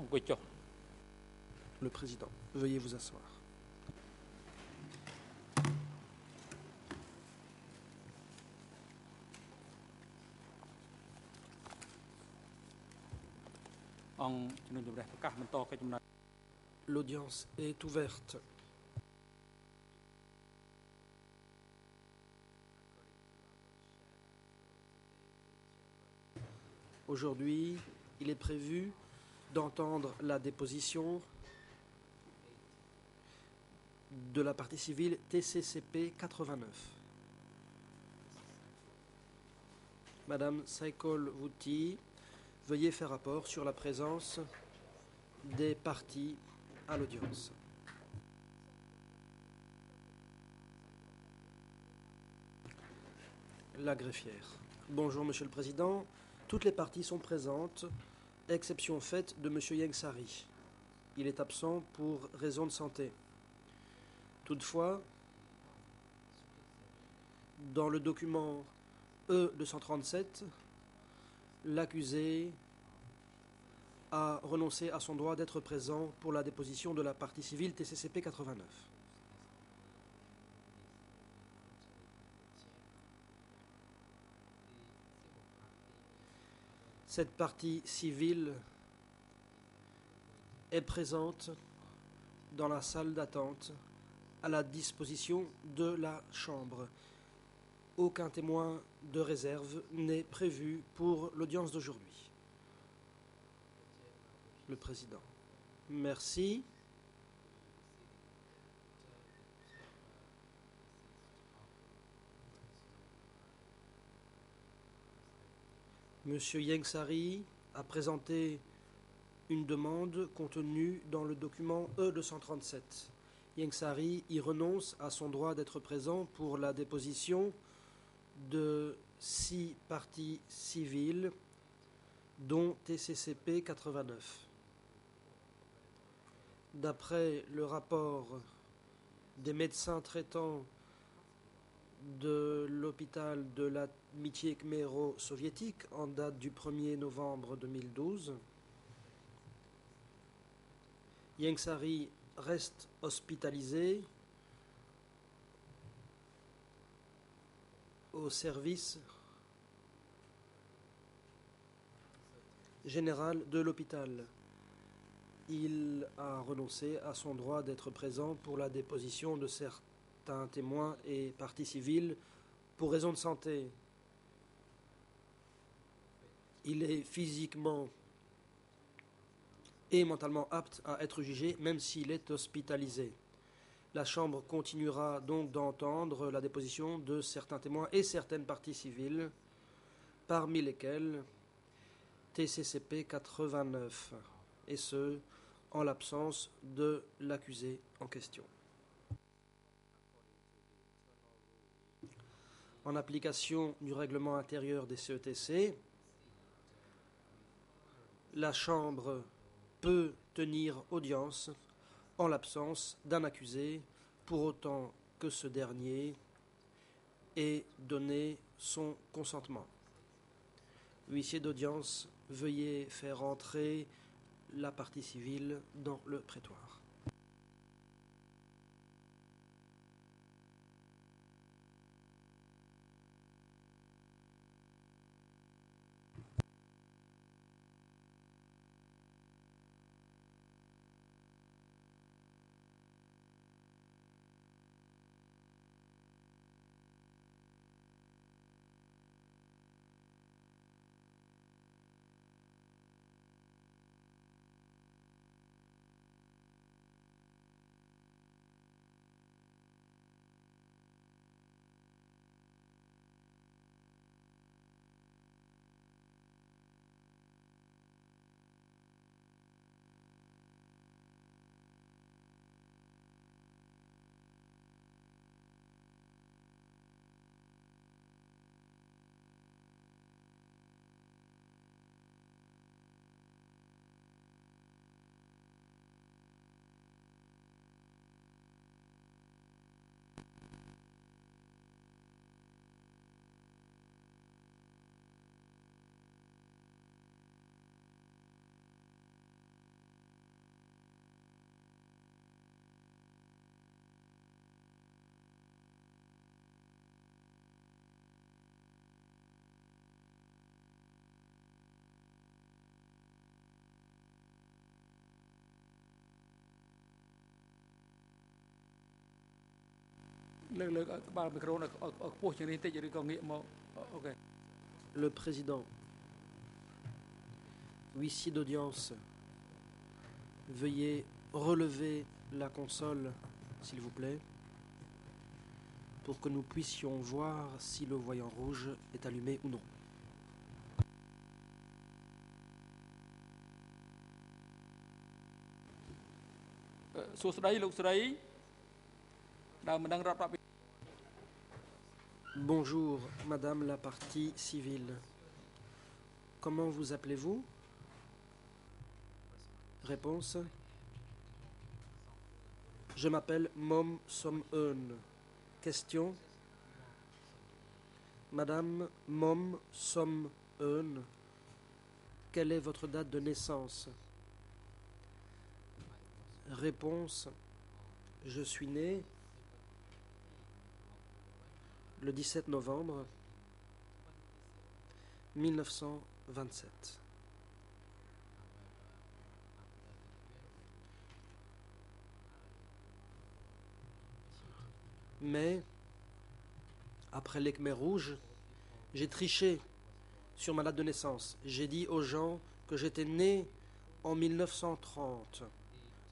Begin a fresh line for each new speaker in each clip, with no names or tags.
អង្គុយចុះ
Le président, veuillez vous asseoir. L'audience est ouverte. Aujourd'hui, il est prévu d'entendre la déposition de la partie civile TCCP 89. Madame Saikol Wouti, veuillez faire rapport sur la présence des parties à l'audience. La greffière. Bonjour Monsieur le Président. Toutes les parties sont présentes, exception faite de Monsieur Yengsari. Il est absent pour raison de santé. Toutefois, dans le document E237, l'accusé a renoncé à son droit d'être présent pour la déposition de la partie civile TCCP 89. Cette partie civile est présente dans la salle d'attente à la disposition de la Chambre. Aucun témoin de réserve n'est prévu pour l'audience d'aujourd'hui. Le Président. Merci. Monsieur Yengsari a présenté une demande contenue dans le document E237. Yengsari y renonce à son droit d'être présent pour la déposition de 6 parties civiles, dont TCCP 89. D'après le rapport des médecins traitants de l'hôpital de l'amitié khméro-soviétique en date du 1er novembre 2012, Yengsari reste hospitalisé au service général de l'hôpital. Il a renoncé à son droit d'être présent pour la déposition de certains témoins et parties civiles pour raison de santé. Il est physiquement et mentalement apte à être jugé même s'il est hospitalisé. La Chambre continuera donc d'entendre la déposition de certains témoins et certaines parties civiles, parmi lesquelles TCCP 89, et ce, en l'absence de l'accusé en question. En application du règlement intérieur des CETC, la Chambre peut tenir audience en l'absence d'un accusé, pour autant que ce dernier ait donné son consentement. Huissier d'audience, veuillez faire entrer la partie civile dans le prétoire. Le président, huissier d'audience, veuillez relever la console, s'il vous plaît, pour que nous puissions voir si le voyant rouge est allumé ou non. Bonjour, Madame la partie civile. Comment vous appelez-vous? Réponse. Je m'appelle Mom Som Eun. Question. Madame Mom Som Eun, quelle est votre date de naissance? Réponse. Je suis né le 17 novembre 1927. Mais, après les Khmers rouges, j'ai triché sur ma date de naissance. J'ai dit aux gens que j'étais né en 1930,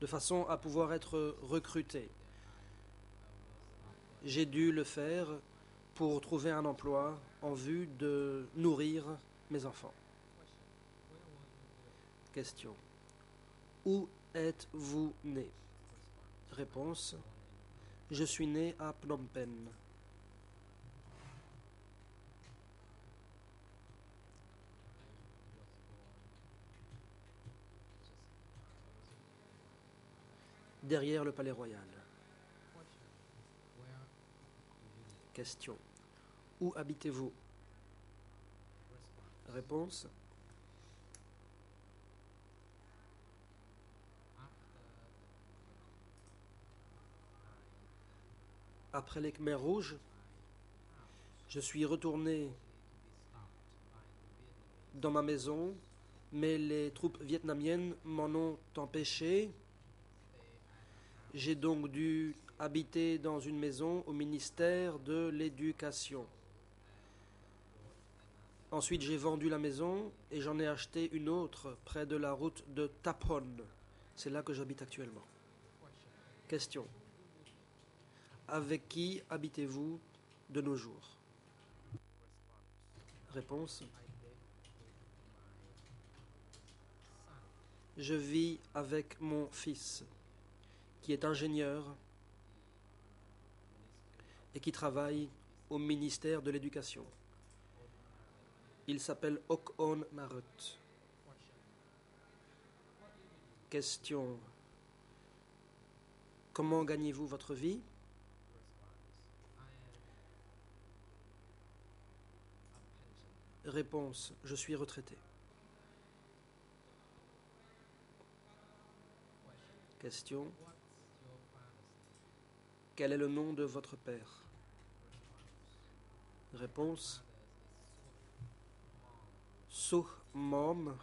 de façon à pouvoir être recruté. J'ai dû le faire pour trouver un emploi en vue de nourrir mes enfants. Question. Où êtes-vous né? Réponse. Je suis né à Phnom Penh. Derrière le palais royal. Question. Où habitez-vous? Réponse. Après les Khmers rouges, je suis retourné dans ma maison, mais les troupes vietnamiennes m'en ont empêché. J'ai donc dû habiter dans une maison au ministère de l'Éducation. Ensuite, j'ai vendu la maison et j'en ai acheté une autre près de la route de Taphon. C'est là que j'habite actuellement. Question. Avec qui habitez-vous de nos jours? Réponse. Je vis avec mon fils, qui est ingénieur et qui travaille au ministère de l'Éducation. Il s'appelle Ok On Narut. Question. Comment gagnez-vous votre vie? Réponse. Je suis retraité. Question. Quel est le nom de votre père? Réponse. Suh Mom.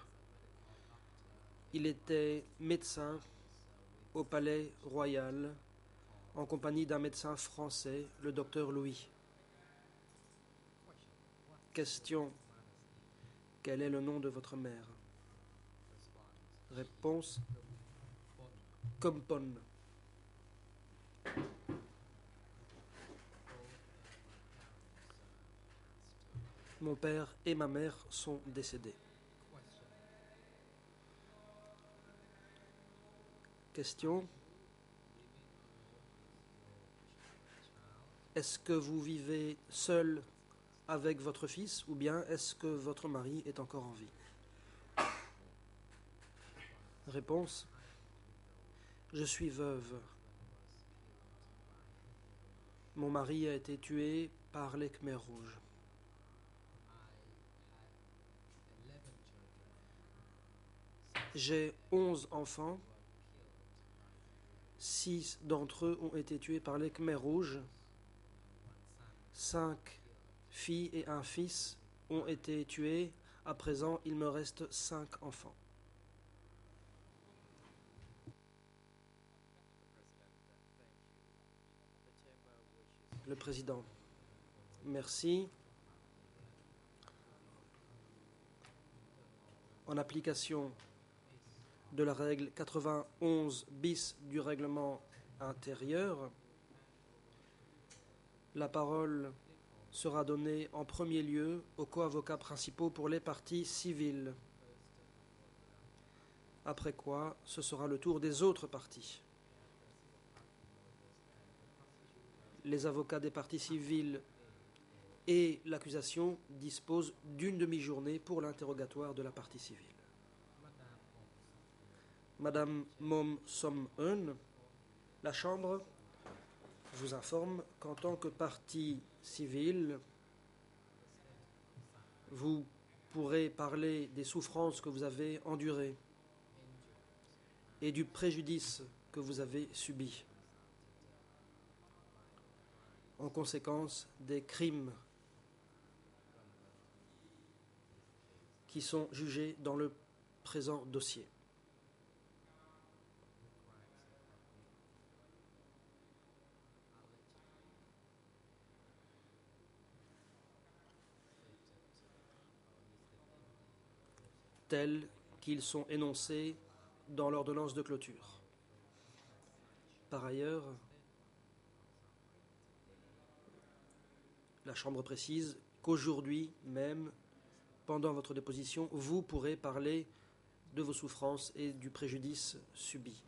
Il était médecin au palais royal en compagnie d'un médecin français, le docteur Louis. Question. Quel est le nom de votre mère? Réponse. Kompon. Mon père et ma mère sont décédés. Question. Est-ce que vous vivez seul avec votre fils ou bien est-ce que votre mari est encore en vie? Réponse. Je suis veuve. Mon mari a été tué par les Khmers rouges. J'ai 11 enfants. 6 d'entre eux ont été tués par les Khmers rouges. 5 filles et un fils ont été tués. À présent, il me reste 5 enfants. Le président, merci. En application de la règle 91 bis du règlement intérieur, la parole sera donnée en premier lieu aux co-avocats principaux pour les parties civiles. Après quoi, ce sera le tour des autres parties. Les avocats des parties civiles et l'accusation disposent d'une demi-journée pour l'interrogatoire de la partie civile. Madame Mom Som-eun, la Chambre vous informe qu'en tant que partie civile, vous pourrez parler des souffrances que vous avez endurées et du préjudice que vous avez subi en conséquence des crimes qui sont jugés dans le présent dossier. Tels qu'ils sont énoncés dans l'ordonnance de clôture. Par ailleurs, la Chambre précise qu'aujourd'hui même, pendant votre déposition, vous pourrez parler de vos souffrances et du préjudice subi.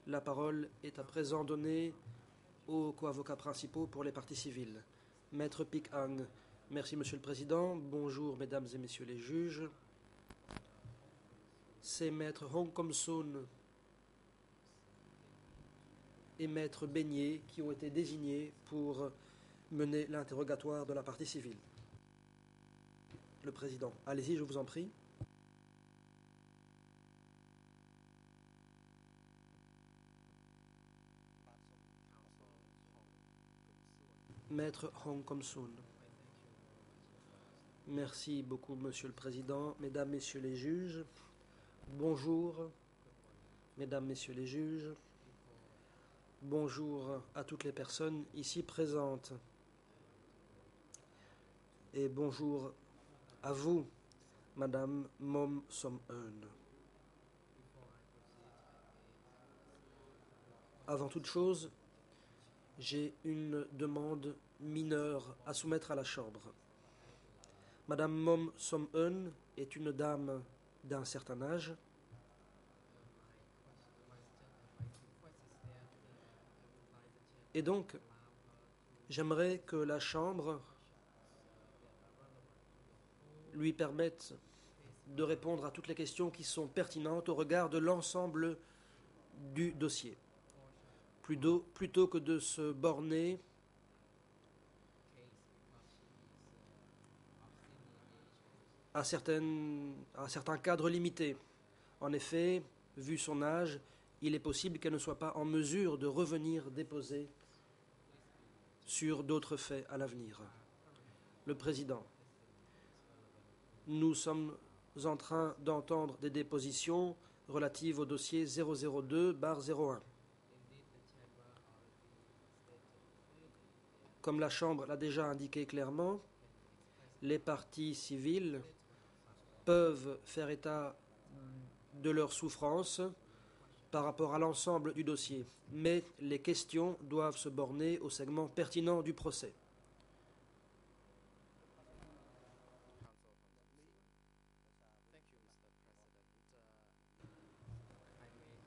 La parole est à présent donnée aux co-avocats principaux pour les parties civiles. Maître Pik Ang. Merci, Monsieur le Président. Bonjour, Mesdames et Messieurs les juges. C'est Maître Hong Kom-soon et Maître Beignet qui ont été désignés pour mener l'interrogatoire de la partie civile. Le Président, allez-y, je vous en prie. Maître Hong Kom-soon. Merci beaucoup, Monsieur le Président. Mesdames, Messieurs les juges, bonjour. Mesdames, Messieurs les juges, bonjour à toutes les personnes ici présentes. Et bonjour à vous, Madame Mom Som-eun. Avant toute chose, j'ai une demande mineure à soumettre à la Chambre. Madame Mom Som-eun est une dame d'un certain âge. Et donc, j'aimerais que la Chambre lui permette de répondre à toutes les questions qui sont pertinentes au regard de l'ensemble du dossier. Plutôt que de se borner à certains cadres limités. En effet, vu son âge, il est possible qu'elle ne soit pas en mesure de revenir déposer sur d'autres faits à l'avenir. Le Président, nous sommes en train d'entendre des dépositions relatives au dossier 002/01. Comme la Chambre l'a déjà indiqué clairement, les parties civiles peuvent faire état de leurs souffrances par rapport à l'ensemble du dossier, mais les questions doivent se borner au segment pertinent du procès.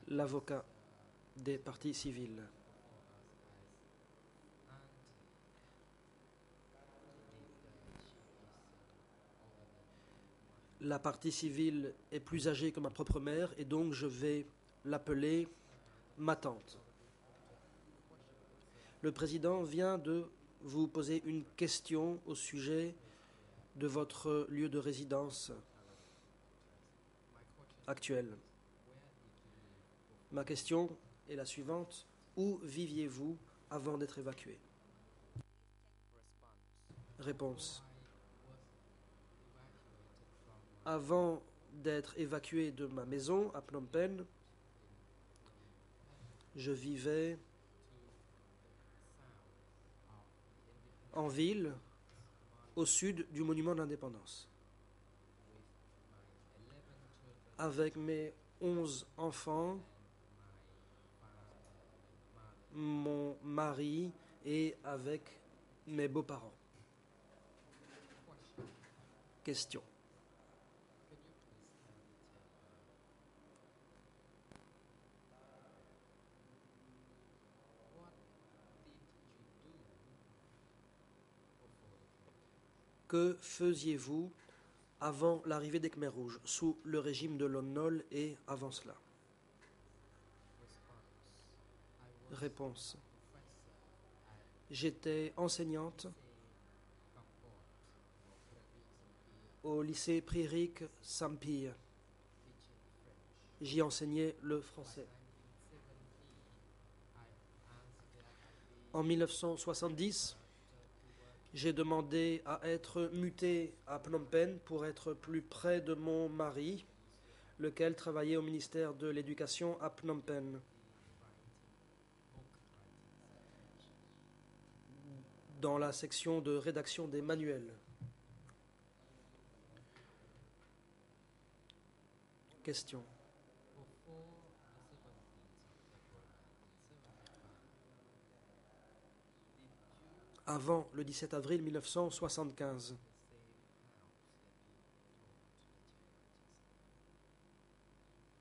L'avocat des parties civiles. La partie civile est plus âgée que ma propre mère et donc je vais l'appeler ma tante. Le président vient de vous poser une question au sujet de votre lieu de résidence actuel. Ma question est la suivante. Où viviez-vous avant d'être évacué? Réponse. Avant d'être évacué de ma maison à Phnom Penh, je vivais en ville, au sud du monument de l'Indépendance. Avec mes 11 enfants, mon mari et avec mes beaux-parents. Question. Que faisiez-vous avant l'arrivée des Khmers rouges, sous le régime de Lon Nol et avant cela? Réponse. J'étais enseignante au lycée Pririk Sampir. J'y enseignais le français. En 1970, j'ai demandé à être muté à Phnom Penh pour être plus près de mon mari, lequel travaillait au ministère de l'Éducation à Phnom Penh. Dans la section de rédaction des manuels. Question. Avant le 17 avril 1975,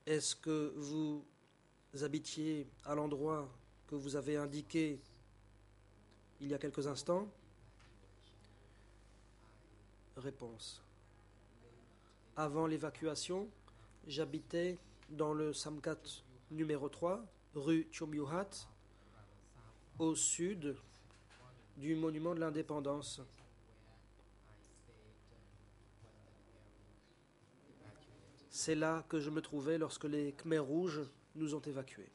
est-ce que vous habitiez à l'endroit que vous avez indiqué il y a quelques instants? Réponse. Avant l'évacuation, j'habitais dans le Samkat numéro 3, rue Chomyuhat, au sud du monument de l'Indépendance. C'est là que je me trouvais lorsque les Khmers rouges nous ont évacués.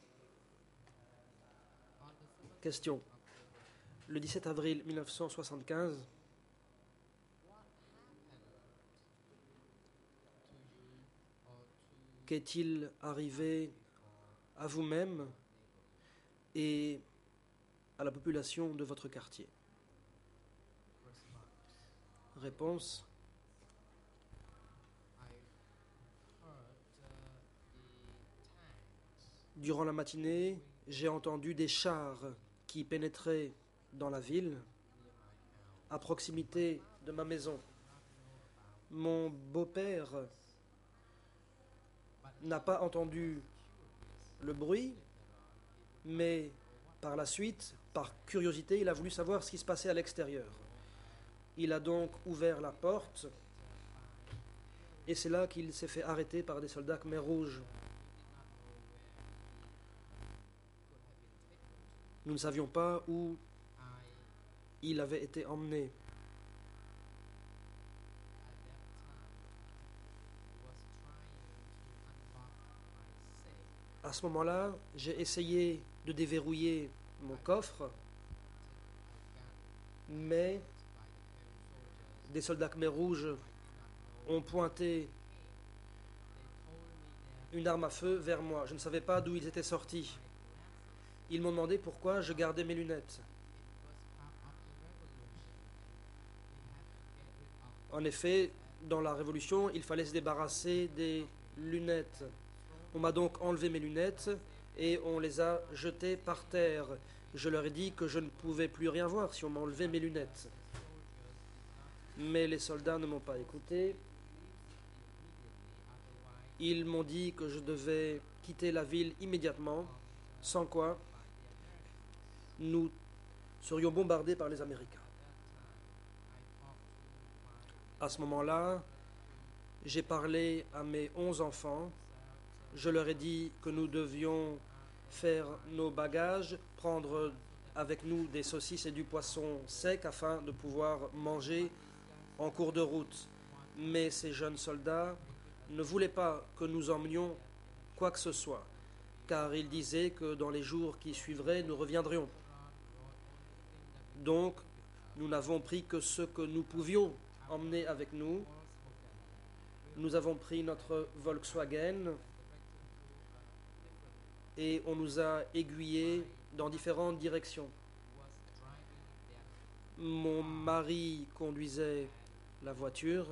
Question. Le 17 avril 1975, qu'est-il arrivé à vous-même et à la population de votre quartier? Réponse. Durant la matinée, j'ai entendu des chars qui pénétraient dans la ville, à proximité de ma maison. Mon beau-père n'a pas entendu le bruit, mais par la suite, par curiosité, il a voulu savoir ce qui se passait à l'extérieur. Il a donc ouvert la porte et c'est là qu'il s'est fait arrêter par des soldats Khmers rouges. Nous ne savions pas où il avait été emmené. À ce moment-là, j'ai essayé de déverrouiller mon coffre, mais des soldats Khmers rouges ont pointé une arme à feu vers moi. Je ne savais pas d'où ils étaient sortis. Ils m'ont demandé pourquoi je gardais mes lunettes. En effet, dans la Révolution, il fallait se débarrasser des lunettes. On m'a donc enlevé mes lunettes et on les a jetées par terre. Je leur ai dit que je ne pouvais plus rien voir si on m'enlevait mes lunettes. Mais les soldats ne m'ont pas écouté. Ils m'ont dit que je devais quitter la ville immédiatement, sans quoi nous serions bombardés par les Américains. À ce moment-là, j'ai parlé à mes 11 enfants. Je leur ai dit que nous devions faire nos bagages, prendre avec nous des saucisses et du poisson sec afin de pouvoir manger en cours de route. Mais ces jeunes soldats ne voulaient pas que nous emmenions quoi que ce soit, car ils disaient que dans les jours qui suivraient, nous reviendrions. Donc, nous n'avons pris que ce que nous pouvions emmener avec nous. Nous avons pris notre Volkswagen et on nous a aiguillés dans différentes directions. Mon mari conduisait la voiture.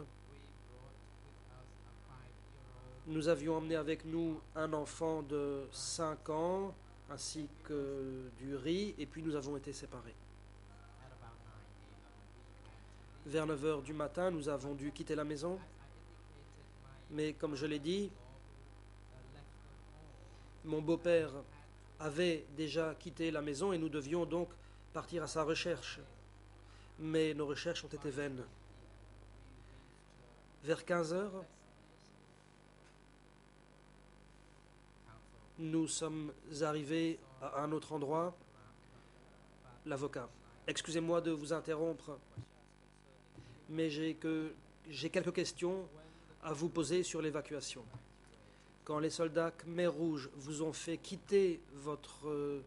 Nous avions emmené avec nous un enfant de 5 ans ainsi que du riz et puis nous avons été séparés. Vers 9 heures du matin, nous avons dû quitter la maison. Mais comme je l'ai dit, mon beau-père avait déjà quitté la maison et nous devions donc partir à sa recherche. Mais nos recherches ont été vaines. Vers 15 heures, nous sommes arrivés à un autre endroit. L'avocat. Excusez-moi de vous interrompre, mais j'ai quelques questions à vous poser sur l'évacuation. Quand les soldats Khmer Rouge vous ont fait quitter votre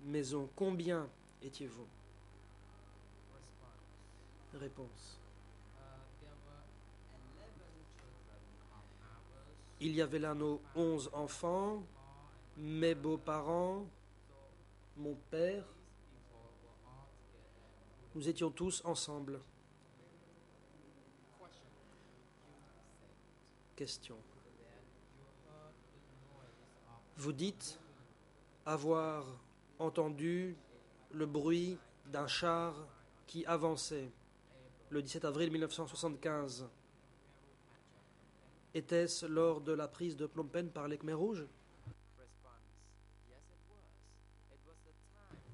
maison, combien étiez-vous? Réponse. Il y avait là nos 11 enfants, mes beaux-parents, mon père. Nous étions tous ensemble. Question. Vous dites avoir entendu le bruit d'un char qui avançait le 17 avril 1975. Était-ce lors de la prise de Phnom Penh par les Khmers rouges?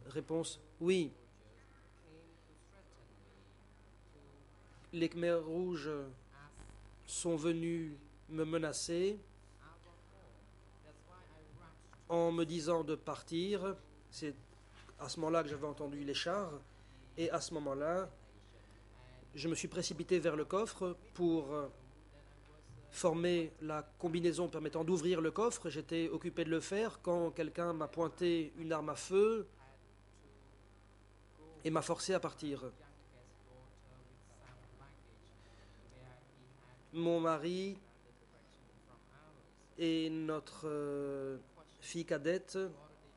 Réponse. Oui. Les Khmers rouges sont venus me menacer en me disant de partir. C'est à ce moment-là que j'avais entendu les chars. Et à ce moment-là, je me suis précipité vers le coffre pour former la combinaison permettant d'ouvrir le coffre. J'étais occupé de le faire quand quelqu'un m'a pointé une arme à feu et m'a forcé à partir. Mon mari et notre fille cadette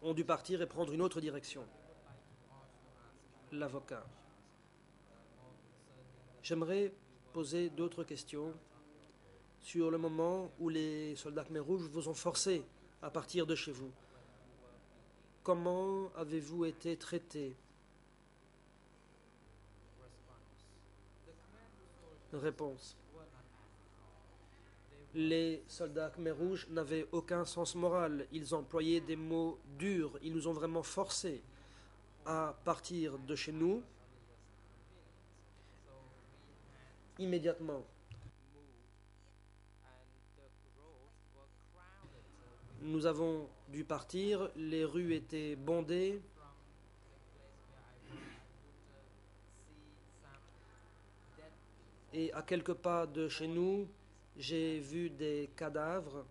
ont dû partir et prendre une autre direction. L'avocat. J'aimerais poser d'autres questions sur le moment où les soldats Khmer Rouges vous ont forcé à partir de chez vous. Comment avez-vous été traité? Réponse. Les soldats Khmer Rouges n'avaient aucun sens moral. Ils employaient des mots durs. Ils nous ont vraiment forcés à partir de chez nous immédiatement. Nous avons dû partir. Les rues étaient bondées. Et à quelques pas de chez nous, j'ai vu des cadavres.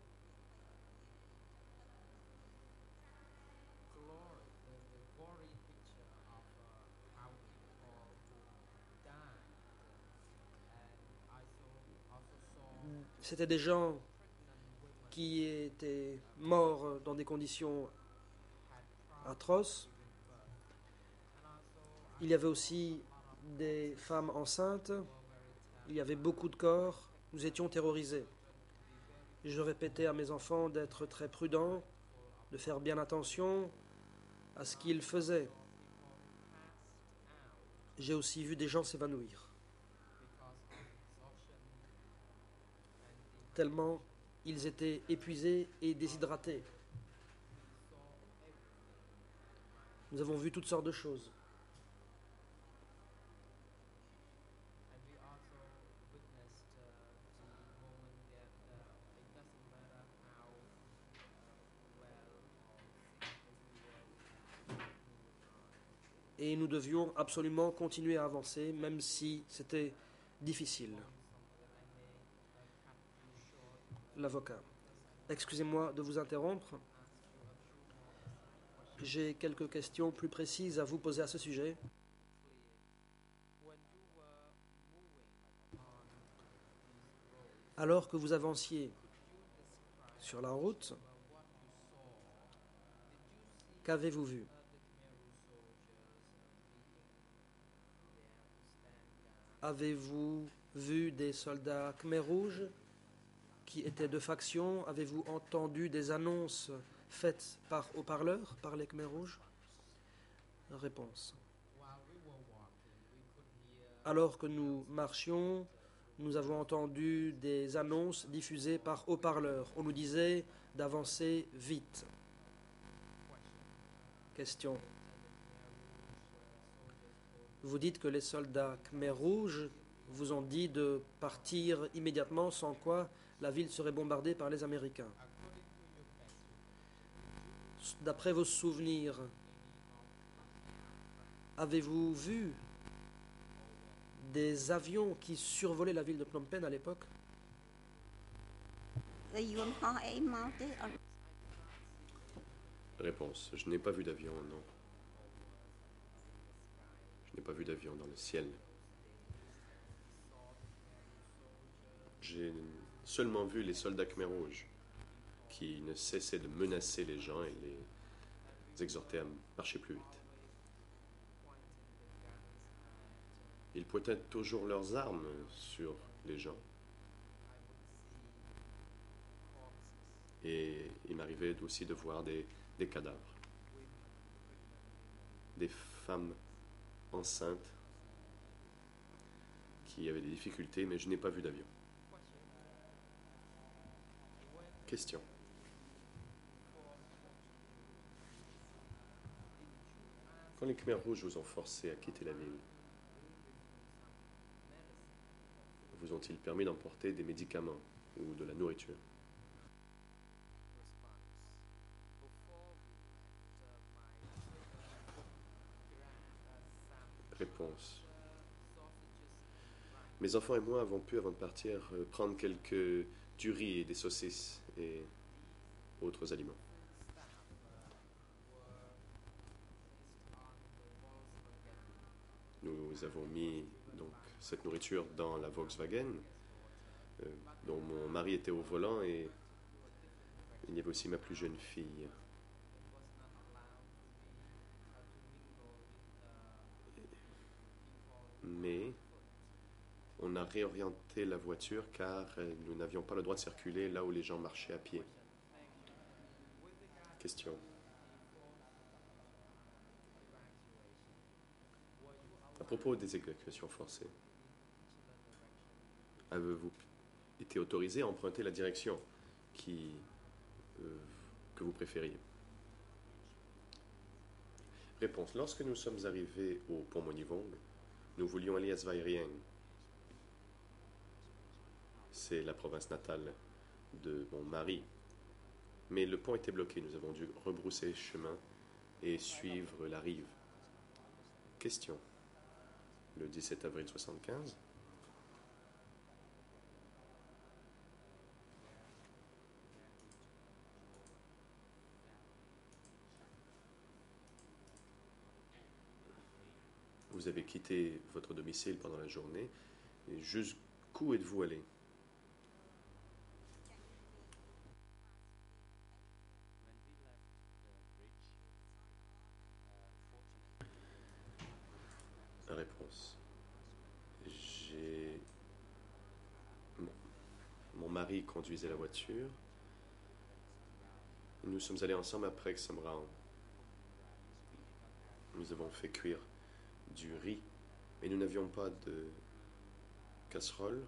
C'était des gens qui étaient morts dans des conditions atroces. Il y avait aussi des femmes enceintes. Il y avait beaucoup de corps. Nous étions terrorisés. Je répétais à mes enfants d'être très prudents, de faire bien attention à ce qu'ils faisaient. J'ai aussi vu des gens s'évanouir, tellement ils étaient épuisés et déshydratés. Nous avons vu toutes sortes de choses. Et nous devions absolument continuer à avancer, même si c'était difficile. L'avocat. Excusez-moi de vous interrompre. J'ai quelques questions plus précises à vous poser à ce sujet. Alors que vous avanciez sur la route, qu'avez-vous vu? Avez-vous vu des soldats Khmer rouges qui étaient de faction? Avez-vous entendu des annonces faites par haut-parleur par les Khmer rouges? Réponse. Alors que nous marchions, nous avons entendu des annonces diffusées par haut-parleur. On nous disait d'avancer vite. Question. Vous dites que les soldats Khmer rouges vous ont dit de partir immédiatement, sans quoi la ville serait bombardée par les Américains. D'après vos souvenirs, avez-vous vu des avions qui survolaient la ville de Phnom Penh à l'époque?
Réponse. Je n'ai pas vu d'avion, non. Je n'ai pas vu d'avion dans le ciel. J'ai seulement vu les soldats Khmer rouges qui ne cessaient de menacer les gens et les exhorter à marcher plus vite. Ils pointaient toujours leurs armes sur les gens. Et il m'arrivait aussi de voir des cadavres. Des femmes enceintes qui avaient des difficultés, mais je n'ai pas vu d'avion. Question. Quand les Khmer rouges vous ont forcé à quitter la ville, vous ont-ils permis d'emporter des médicaments ou de la nourriture? Réponse. Mes enfants et moi avons pu, avant de partir, prendre du riz et des saucisses et autres aliments. Nous avons mis donc cette nourriture dans la Volkswagen, dont mon mari était au volant, et il y avait aussi ma plus jeune fille. Mais on a réorienté la voiture car nous n'avions pas le droit de circuler là où les gens marchaient à pied. Question. À propos des évacuations forcées, avez-vous été autorisé à emprunter la direction que vous préfériez? Réponse. Lorsque nous sommes arrivés au pont Monivong, nous voulions aller à Svay Rieng. C'est la province natale de mon mari. Mais le pont était bloqué. Nous avons dû rebrousser chemin et suivre la rive. Question. Le 17 avril 1975, vous avez quitté votre domicile pendant la journée. Et jusqu'où êtes-vous allé? Réponse. Mon mari conduisait la voiture. Nous sommes allés ensemble après Samrao. Nous avons fait cuire du riz, mais nous n'avions pas de casserole.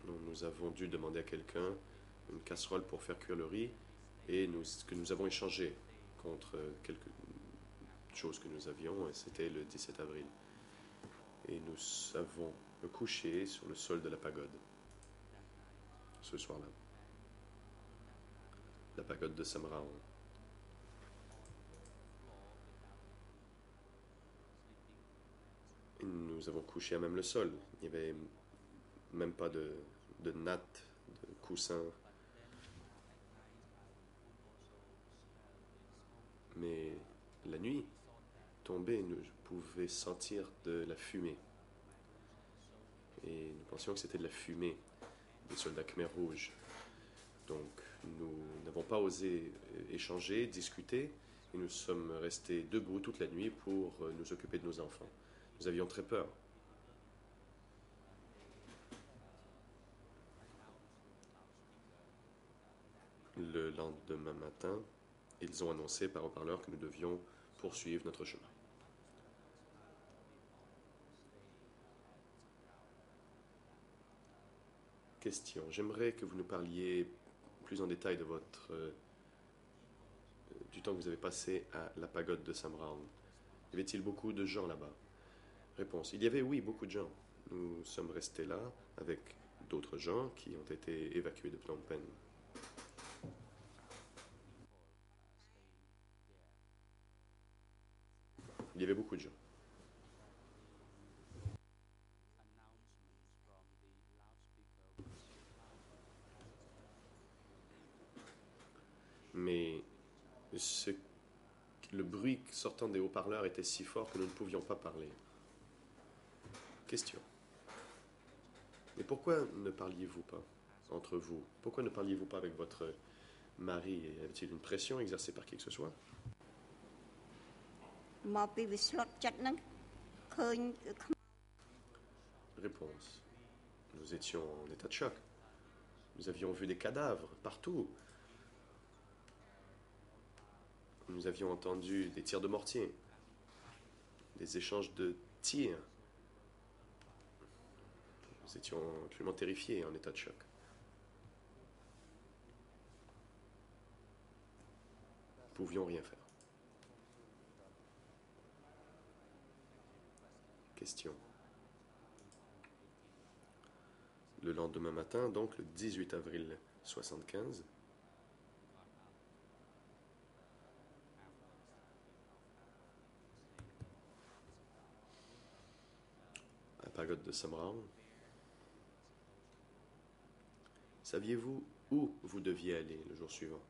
Donc, nous avons dû demander à quelqu'un une casserole pour faire cuire le riz, et que nous avons échangé contre quelque chose que nous avions, et c'était le 17 avril. Et nous avons couché sur le sol de la pagode ce soir-là. La pagode de Samrao. Nous avons couché à même le sol. Il n'y avait même pas de natte, de coussin. Mais la nuit tombée, nous pouvions sentir de la fumée. Et nous pensions que c'était de la fumée des soldats Khmer rouges. Donc nous n'avons pas osé échanger, discuter, Et nous sommes restés debout toute la nuit pour nous occuper de nos enfants. Nous avions très peur. Le lendemain matin, ils ont annoncé par haut-parleur que nous devions poursuivre notre chemin. Question. J'aimerais que vous nous parliez plus en détail de du temps que vous avez passé à la pagode de Samraon. Y avait-il beaucoup de gens là-bas? Réponse. Il y avait, oui, beaucoup de gens. Nous sommes restés là avec d'autres gens qui ont été évacués de Phnom Penh. Il y avait beaucoup de gens. Mais le bruit sortant des haut-parleurs était si fort que nous ne pouvions pas parler. Question. Mais pourquoi ne parliez-vous pas entre vous? Pourquoi ne parliez-vous pas avec votre mari? Y avait-il une pression exercée par qui que ce soit? Réponse. Nous étions en état de choc. Nous avions vu des cadavres partout. Nous avions entendu des tirs de mortier, des échanges de tirs. Nous étions absolument terrifiés, en état de choc. Nous ne pouvions rien faire. Question. Le lendemain matin, donc le 18 avril 1975, à la pagode de Samraon, saviez-vous où vous deviez aller le jour suivant?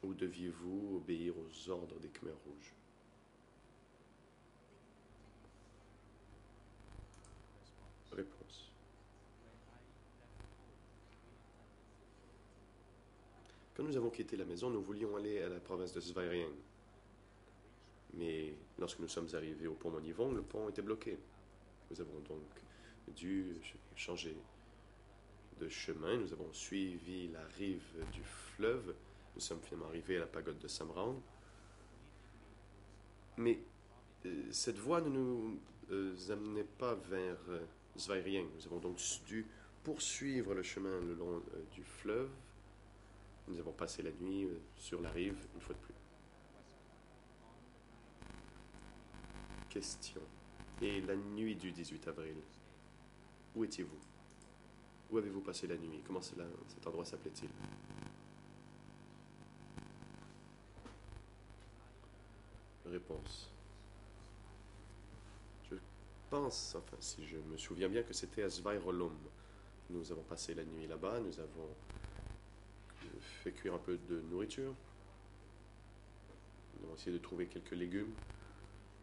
Où deviez-vous obéir aux ordres des Khmers rouges? Réponse. Quand nous avons quitté la maison, nous voulions aller à la province de Svay Rieng. Mais lorsque nous sommes arrivés au pont Monivong, le pont était bloqué. Nous avons donc dû changer de chemin. Nous avons suivi la rive du fleuve. Nous sommes finalement arrivés à la pagode de Samraon. Mais cette voie ne nous amenait pas vers Svay Rieng. Nous avons donc dû poursuivre le chemin le long du fleuve. Nous avons passé la nuit sur la rive, une fois de plus. Question. Et la nuit du 18 avril, où étiez-vous? Où avez-vous passé la nuit? Comment cet endroit s'appelait-il? Réponse. Je pense, enfin si je me souviens bien, que c'était à Svay Rolum. Nous avons passé la nuit là-bas, nous avons fait cuire un peu de nourriture. Nous avons essayé de trouver quelques légumes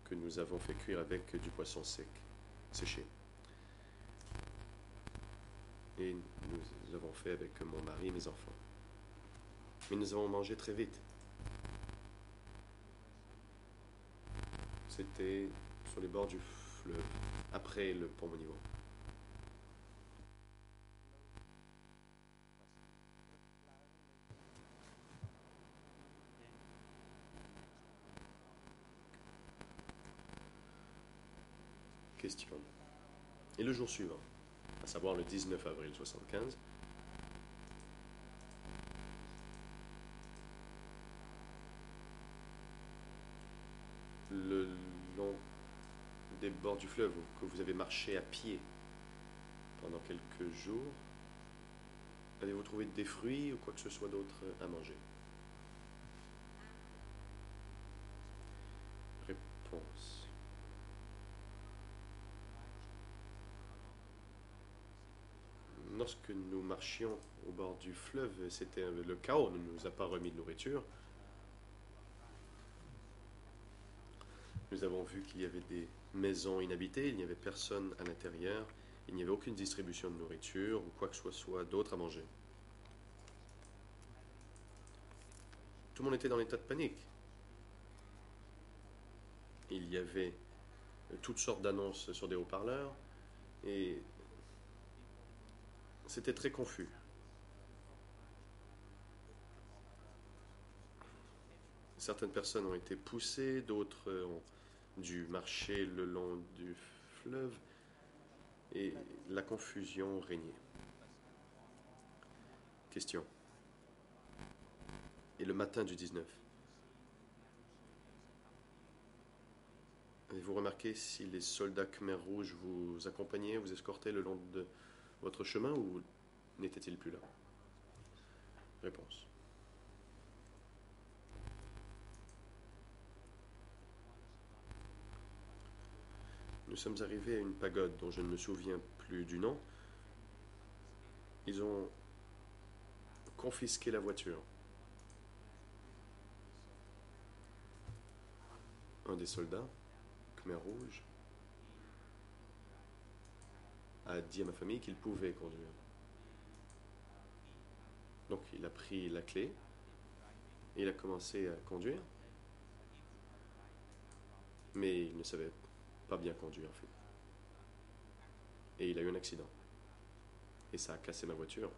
que nous avons fait cuire avec du poisson sec, séché. Et nous avons fait avec mon mari et mes enfants. Mais nous avons mangé très vite. C'était sur les bords du fleuve, après le pont Monivong. Question. Et le jour suivant, à savoir le 19 avril 1975, le long des bords du fleuve, que vous avez marché à pied pendant quelques jours, avez-vous trouvé des fruits ou quoi que ce soit d'autre à manger? Réponse. Lorsque nous marchions au bord du fleuve, c'était le chaos, on ne nous a pas remis de nourriture. Nous avons vu qu'il y avait des maisons inhabitées, il n'y avait personne à l'intérieur, il n'y avait aucune distribution de nourriture ou quoi que ce soit d'autre à manger. Tout le monde était dans l'état de panique. Il y avait toutes sortes d'annonces sur des haut-parleurs et c'était très confus. Certaines personnes ont été poussées, d'autres ont dû marcher le long du fleuve et la confusion régnait. Question. Et le matin du 19, avez-vous remarqué si les soldats Khmer Rouge vous accompagnaient, vous escortaient le long de votre chemin ou n'étaient-ils plus là? Réponse. Nous sommes arrivés à une pagode dont je ne me souviens plus du nom. Ils ont confisqué la voiture. Un des soldats, Khmer Rouge, a dit à ma famille qu'il pouvait conduire. Donc il a pris la clé et il a commencé à conduire. Mais il ne savait pas bien conduire en fait. Et il a eu un accident. Et ça a cassé ma voiture.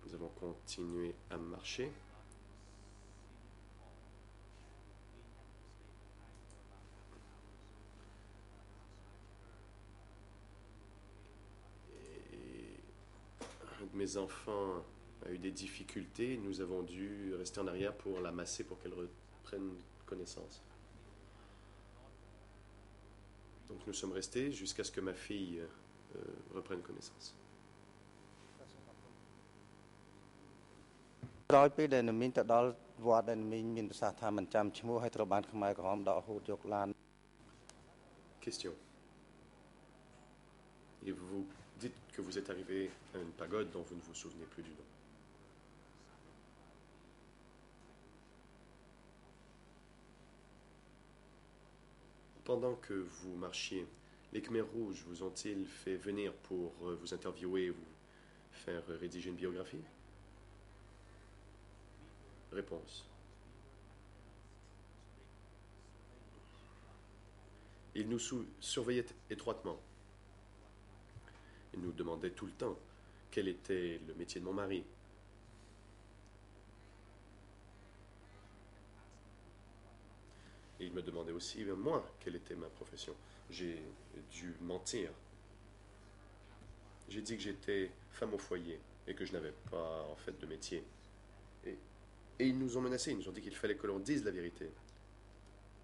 Nous avons continué à marcher. Et un de mes enfants a eu des difficultés. Nous avons dû rester en arrière pour la masser pour qu'elle reprenne connaissance. Donc nous sommes restés jusqu'à ce que ma fille reprenne connaissance.
ក្រោយពេលដែលមីងទៅដល់វត្តដែលមីងមានប្រសាសន៍ថាមិនចាំឈ្មោះហើយត្រូវបានខ្មែរក្រហមដកហូតយកឡាន
Question. Et vous dites que vous êtes arrivé à une pagode dont vous ne vous souvenez plus du nom. Pendant que vous marchiez, les Khmers Rouges vous ont-ils fait venir pour vous interviewer, vous faire rédiger une biographie? Réponse. Ils nous surveillaient étroitement. Ils nous demandaient tout le temps quel était le métier de mon mari. Et ils me demandaient aussi, moi, quelle était ma profession. J'ai dû mentir. J'ai dit que j'étais femme au foyer et que je n'avais pas en fait de métier. Et ils nous ont menacés, ils nous ont dit qu'il fallait que l'on dise la vérité.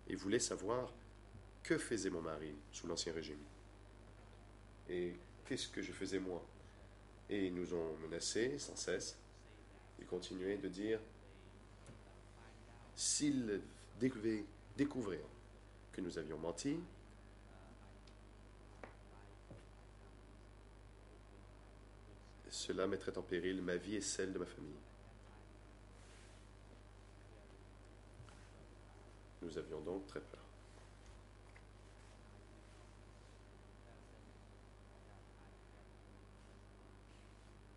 Ils voulaient savoir que faisait mon mari sous l'Ancien Régime. Et qu'est-ce que je faisais moi? Et ils nous ont menacés sans cesse. Ils continuaient de dire, s'ils devaient découvrir que nous avions menti, cela mettrait en péril ma vie et celle de ma famille. Nous avions donc très peur.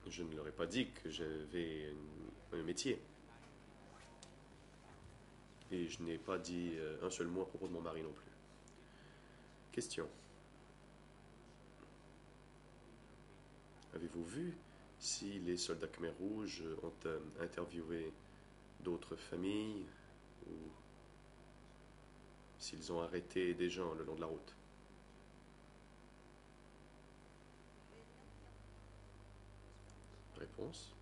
Je ne leur ai pas dit que j'avais un métier. Et je n'ai pas dit un seul mot à propos de mon mari non plus. Question. Avez-vous vu si les soldats Khmer Rouges ont interviewé d'autres familles ou s'ils ont arrêté des gens le long de la route? Réponse.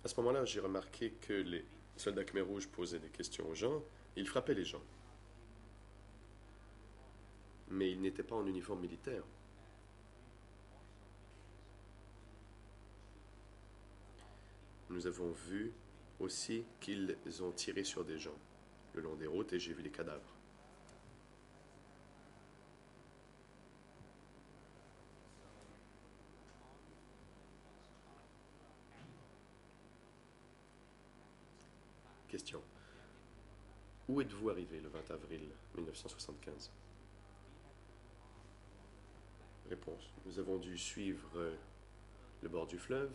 À ce moment-là, j'ai remarqué que les soldats Khmer Rouges posaient des questions aux gens, ils frappaient les gens. Mais ils n'étaient pas en uniforme militaire. Nous avons vu aussi qu'ils ont tiré sur des gens le long des routes et j'ai vu des cadavres. Question. Où êtes-vous arrivé le 20 avril 1975? Réponse. Nous avons dû suivre le bord du fleuve.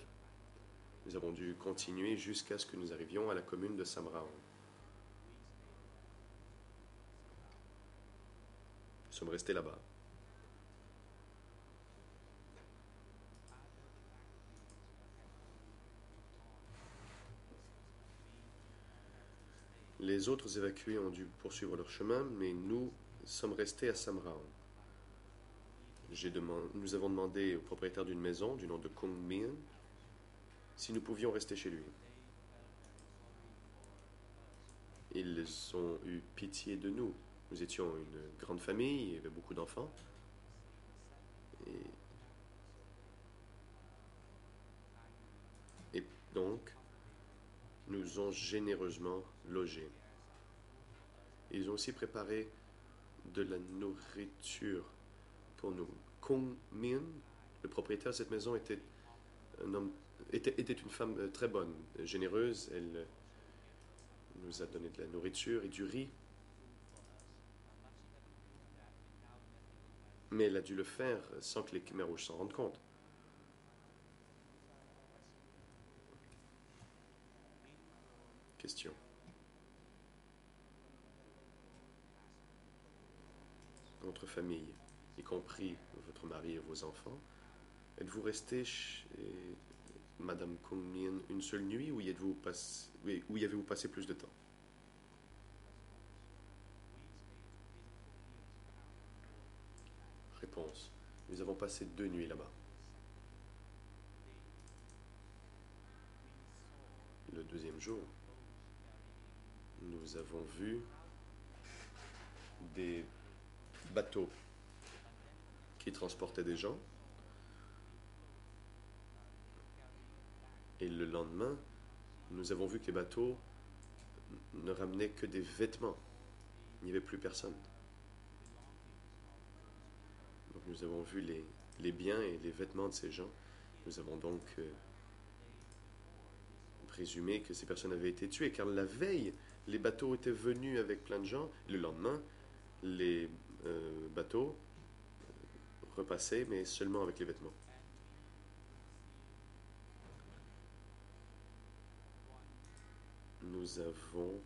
Nous avons dû continuer jusqu'à ce que nous arrivions à la commune de Samraon. Nous sommes restés là-bas. Les autres évacués ont dû poursuivre leur chemin, mais nous sommes restés à Samraon. Nous avons demandé au propriétaire d'une maison, du nom de Kung Mian, si nous pouvions rester chez lui. Ils ont eu pitié de nous. Nous étions une grande famille, il y avait beaucoup d'enfants. Et donc, nous ont généreusement logés. Ils ont aussi préparé de la nourriture pour nous. Kung Min, le propriétaire de cette maison, était une femme très bonne, généreuse. Elle nous a donné de la nourriture et du riz. Mais elle a dû le faire sans que les Khmers rouges s'en rendent compte. Question. Votre famille, y compris votre mari et vos enfants, êtes-vous resté chez Madame Kung Min une seule nuit ou y avez-vous passé plus de temps? Réponse. Nous avons passé 2 nuits là-bas. Le deuxième jour, nous avons vu des bateaux qui transportaient des gens. Et le lendemain, nous avons vu que les bateaux ne ramenaient que des vêtements. Il n'y avait plus personne. Donc nous avons vu les biens et les vêtements de ces gens. Nous avons donc présumé que ces personnes avaient été tuées, car la veille, les bateaux étaient venus avec plein de gens. Le lendemain, les bateaux repassaient, mais seulement avec les vêtements. Nous avons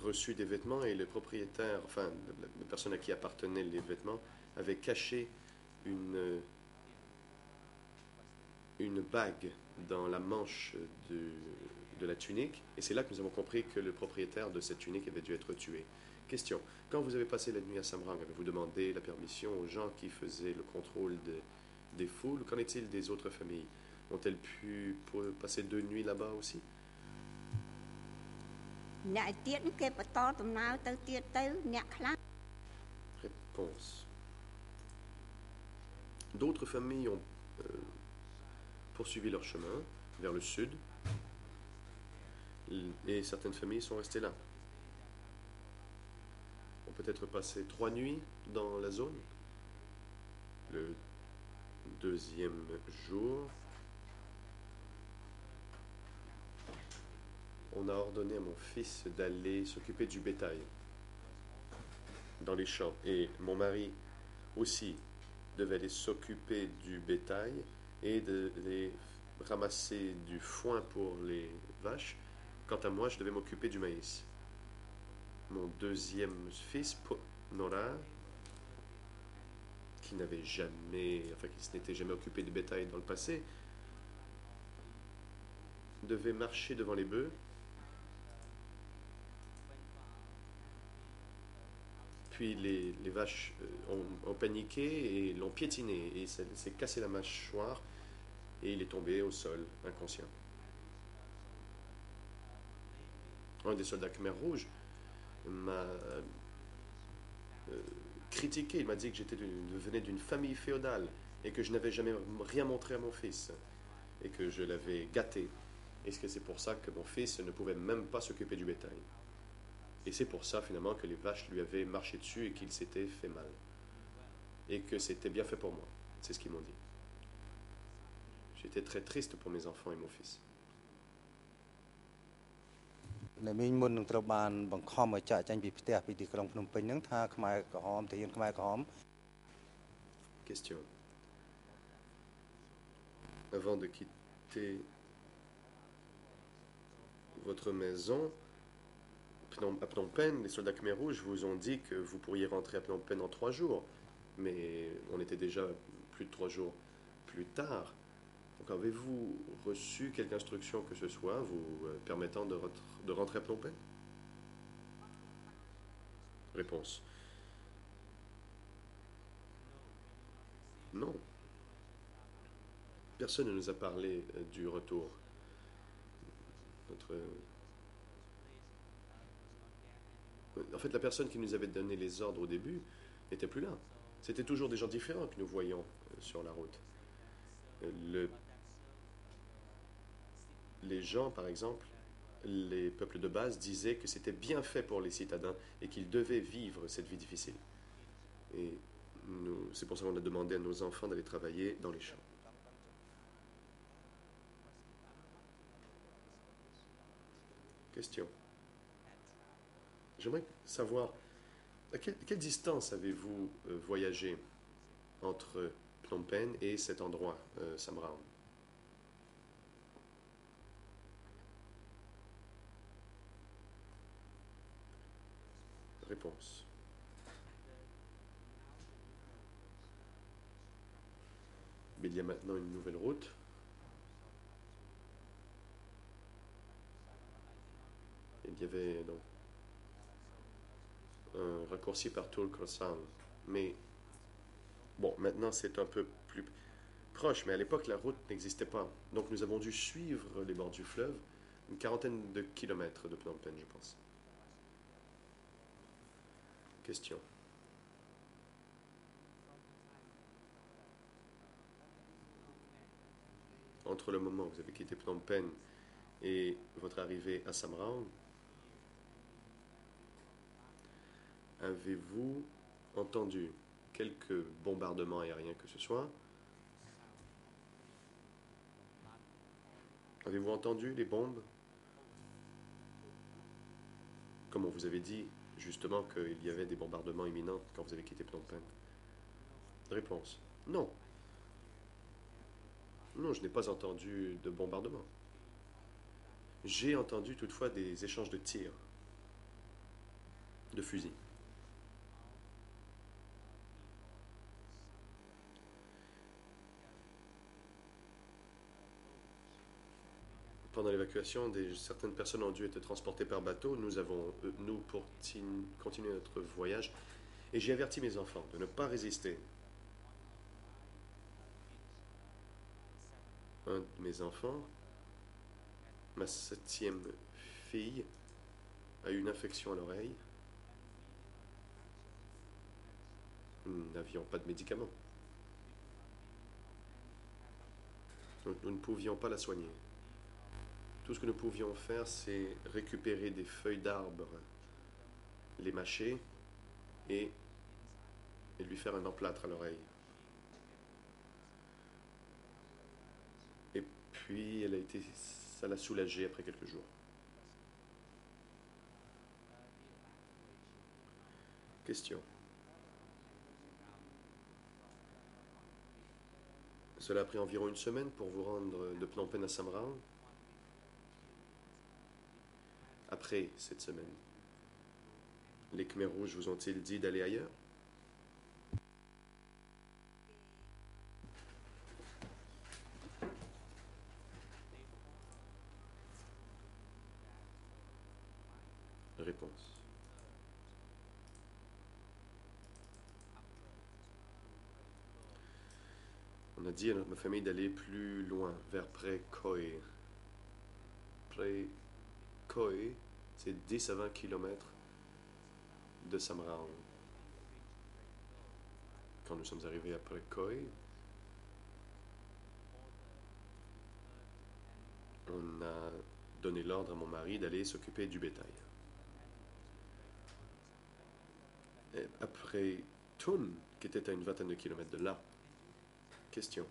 reçu des vêtements et le propriétaire, enfin la personne à qui appartenaient les vêtements, avait caché une bague dans la manche de la tunique, et c'est là que nous avons compris que le propriétaire de cette tunique avait dû être tué. Question. Quand vous avez passé la nuit à Samrang, avez-vous demandé la permission aux gens qui faisaient le contrôle des foules? Qu'en est-il des autres familles? Ont-elles pu passer 2 nuits là-bas aussi? Réponse. D'autres familles ont poursuivi leur chemin vers le sud et certaines familles sont restées là. On peut être passé 3 nuits dans la zone. Le deuxième jour, on a ordonné à mon fils d'aller s'occuper du bétail dans les champs. Et mon mari aussi devait aller s'occuper du bétail et de les ramasser du foin pour les vaches. Quant à moi, je devais m'occuper du maïs. Mon deuxième fils, Nora, qui ne s'était jamais occupé de bétail dans le passé, devait marcher devant les bœufs. Puis les vaches ont paniqué et l'ont piétiné. Et ça s'est cassé la mâchoire et il est tombé au sol, inconscient. Un des soldats Khmer rouges m'a critiqué. Il m'a dit que je venais d'une famille féodale et que je n'avais jamais rien montré à mon fils et que je l'avais gâté. Est-ce que c'est pour ça que mon fils ne pouvait même pas s'occuper du bétail? Et c'est pour ça finalement que les vaches lui avaient marché dessus et qu'il s'était fait mal. Et que c'était bien fait pour moi. C'est ce qu'ils m'ont dit. J'étais très triste pour mes enfants et mon fils.
នៅមីងមុននឹងត្រូវបានបង្ខំឲ្យចាក់ចេញពីផ្ទះពីទីក្រុងភ្នំពេញហ្នឹងថាខ្មែរក្រហមទាហានខ្មែរក្រហម
Question. Avant de quitter votre maison à Phnom Penh, les soldats Khmer Rouges vous ont dit que vous pourriez rentrer à Phnom Penh en 3 jours. Mais on était déjà plus de 3 jours plus tard. Donc avez-vous reçu quelque instruction que ce soit vous permettant de rentrer à Phnom Penh? Réponse. Non. Personne ne nous a parlé du retour. En fait, la personne qui nous avait donné les ordres au début n'était plus là. C'était toujours des gens différents que nous voyions sur la route. Les gens, par exemple, les peuples de base disaient que c'était bien fait pour les citadins et qu'ils devaient vivre cette vie difficile. Et c'est pour ça qu'on a demandé à nos enfants d'aller travailler dans les champs. Question. J'aimerais savoir, à quelle distance avez-vous voyagé entre Phnom Penh et cet endroit, Samraon? Réponse. Il y a maintenant une nouvelle route. Il y avait donc un raccourci par Tulkrsan. Mais bon, maintenant c'est un peu plus proche, mais à l'époque la route n'existait pas. Donc nous avons dû suivre les bords du fleuve, une quarantaine de kilomètres de Phnom Penh, je pense. Question. Entre le moment où vous avez quitté Phnom Penh et votre arrivée à Samraon, avez-vous entendu quelques bombardements aériens que ce soit? Avez-vous entendu les bombes? Comme on vous avait dit justement qu'il y avait des bombardements imminents quand vous avez quitté Phnom Penh. Réponse. Non. Non, je n'ai pas entendu de bombardement. J'ai entendu toutefois des échanges de tirs, de fusils. Pendant l'évacuation, certaines personnes ont dû être transportées par bateau. Nous, pour continuer notre voyage, et j'ai averti mes enfants de ne pas résister. Un de mes enfants, ma 7e fille, a eu une infection à l'oreille. Nous n'avions pas de médicaments. Nous ne pouvions pas la soigner. Tout ce que nous pouvions faire, c'est récupérer des feuilles d'arbre, les mâcher et lui faire un emplâtre à l'oreille. Et puis, ça l'a soulagée après quelques jours. Question. Cela a pris environ une semaine pour vous rendre de Phnom Penh à Samraon. Après cette semaine, les Khmer Rouges vous ont-ils dit d'aller ailleurs? Réponse. On a dit à ma famille d'aller plus loin, vers près Khoi. Près Khoi, c'est 10 à 20 km de Samraon. Quand nous sommes arrivés à près Khoi, on a donné l'ordre à mon mari d'aller s'occuper du bétail. après Thun, qui était à une vingtaine de kilomètres de là. Question.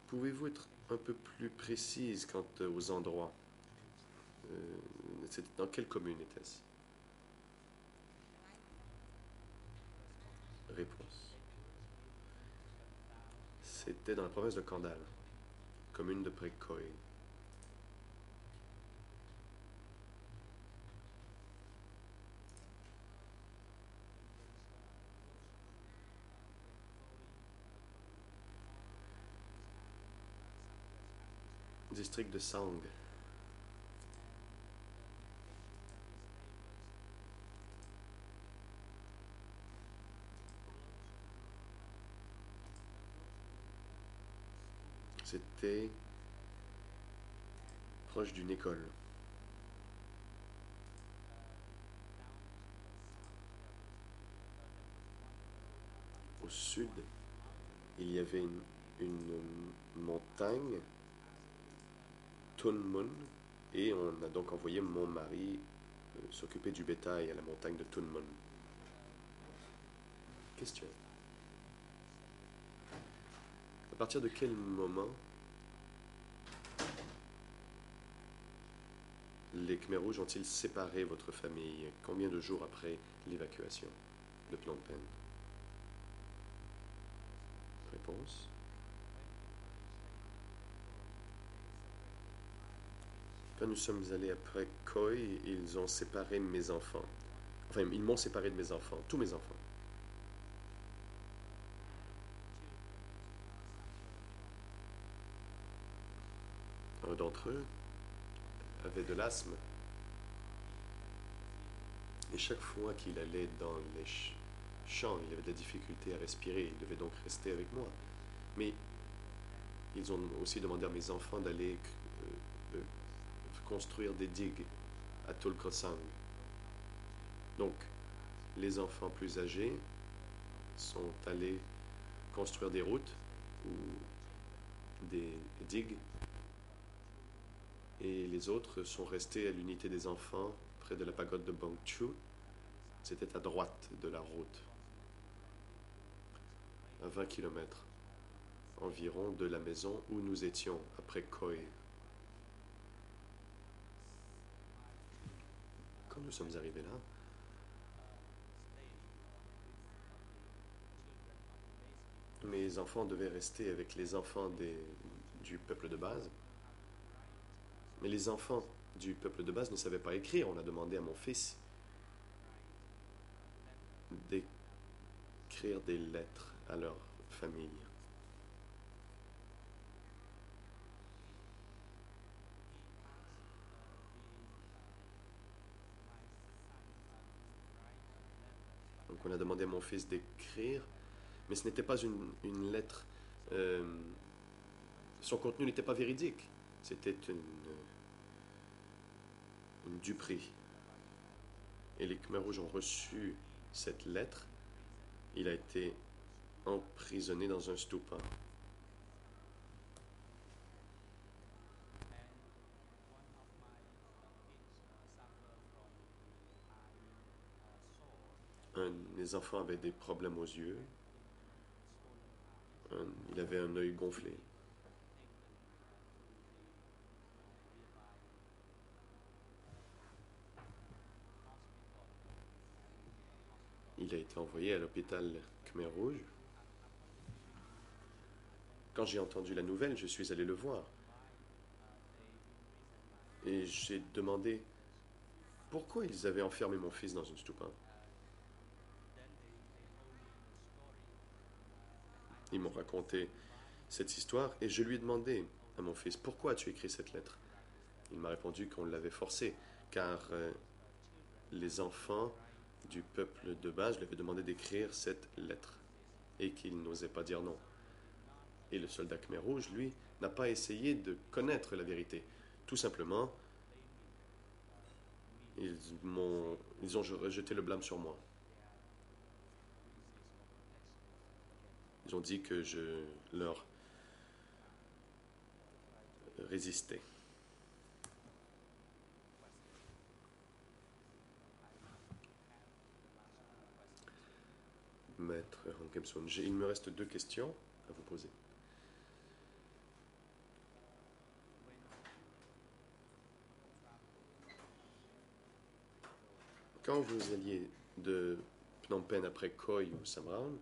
Pouvez-vous être un peu plus précise quant aux endroits? Dans quelle commune était-ce? Réponse. C'était dans la province de Kandal, commune de près Khoi. District de Sang. C'était proche d'une école. Au sud, il y avait une montagne, Tunmun, et on a donc envoyé mon mari s'occuper du bétail à la montagne de Tunmun. Question. À partir de quel moment les Khmers rouges ont-ils séparé votre famille? Combien de jours après l'évacuation de Phnom Penh? Réponse. Quand nous sommes allés après Khoi, ils ont séparé mes enfants. Enfin, ils m'ont séparé de mes enfants, tous mes enfants. Un d'entre eux avait de l'asthme. Et chaque fois qu'il allait dans les champs, il avait de la difficulté à respirer. Il devait donc rester avec moi. Mais ils ont aussi demandé à mes enfants d'aller construire des digues à Tulkrosang. Donc, les enfants plus âgés sont allés construire des routes ou des digues, et les autres sont restés à l'unité des enfants près de la pagode de Bangchu. C'était à droite de la route, à 20 km environ de la maison où nous étions après Khoi. Quand nous sommes arrivés là, mes enfants devaient rester avec les enfants du peuple de base. Mais les enfants du peuple de base ne savaient pas écrire. On a demandé à mon fils d'écrire des lettres à leur famille. Donc on a demandé à mon fils d'écrire, mais ce n'était pas une lettre. Son contenu n'était pas véridique. C'était une duperie. Et les Khmers rouges ont reçu cette lettre. Il a été emprisonné dans un stupa. Mes enfants avaient des problèmes aux yeux. Il avait un œil gonflé. Il a été envoyé à l'hôpital Khmer Rouge. Quand j'ai entendu la nouvelle, je suis allé le voir. Et j'ai demandé pourquoi ils avaient enfermé mon fils dans une stupa. Ils m'ont raconté cette histoire et je lui ai demandé à mon fils, pourquoi as-tu écrit cette lettre? Il m'a répondu qu'on l'avait forcé, car les enfants du peuple de base lui avaient demandé d'écrire cette lettre et qu'il n'osait pas dire non. Et le soldat Khmer Rouge, lui, n'a pas essayé de connaître la vérité. Tout simplement, ils ont jeté le blâme sur moi. Ils ont dit que je leur résistais. Maître Hankemson. Il me reste 2 questions à vous poser. Quand vous alliez de Phnom Penh après Khoi ou Samraon,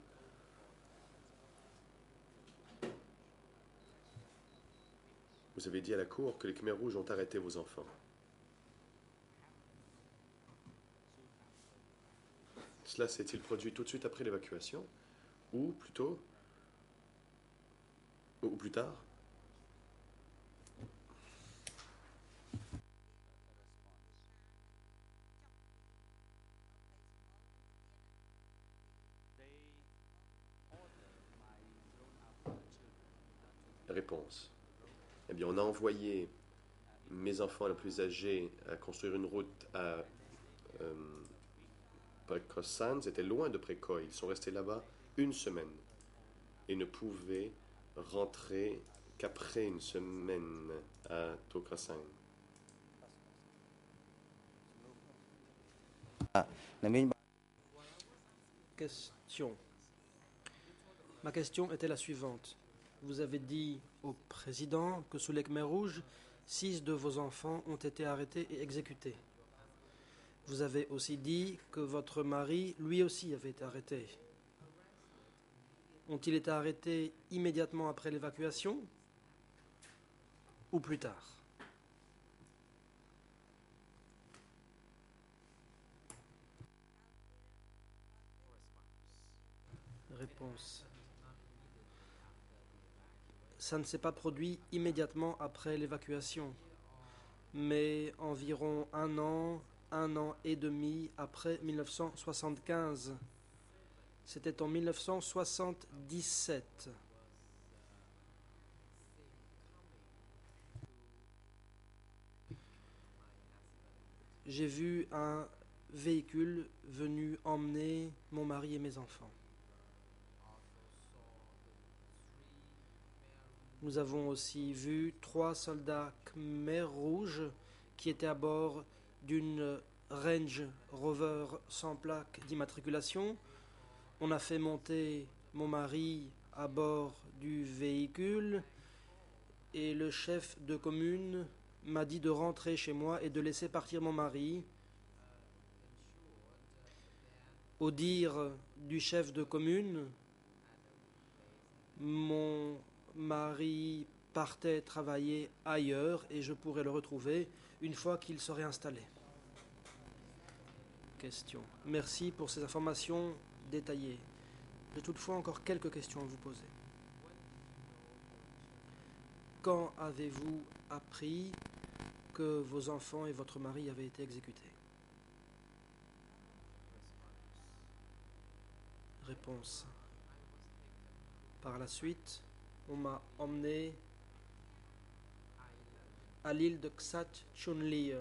vous avez dit à la cour que les Khmers rouges ont arrêté vos enfants. Cela s'est-il produit tout de suite après l'évacuation ou plutôt ou plus tard? Réponse. Eh bien, on a envoyé mes enfants les plus âgés à construire une route à Prekosan. C'était loin de Prekoy. Ils sont restés là-bas une semaine et ne pouvaient rentrer qu'après une semaine à Tokrasang.
Question. Ma question était la suivante. Vous avez dit au président que sous les Khmers rouges, 6 de vos enfants ont été arrêtés et exécutés. Vous avez aussi dit que votre mari, lui aussi, avait été arrêté. Ont-ils été arrêtés immédiatement après l'évacuation ou plus tard? Réponse. Ça ne s'est pas produit immédiatement après l'évacuation, mais environ un an et demi après 1975. C'était en 1977. J'ai vu un véhicule venu emmener mon mari et mes enfants. Nous avons aussi vu 3 soldats Khmer rouges qui étaient à bord d'une Range Rover sans plaque d'immatriculation. On a fait monter mon mari à bord du véhicule et le chef de commune m'a dit de rentrer chez moi et de laisser partir mon mari. Au dire du chef de commune, mon mari partait travailler ailleurs et je pourrais le retrouver une fois qu'il serait installé. Question. Merci pour ces informations détaillées. J'ai toutefois encore quelques questions à vous poser. Quand avez-vous appris que vos enfants et votre mari avaient été exécutés? Réponse. Par la suite, on m'a emmené à l'île de Ksat Chunli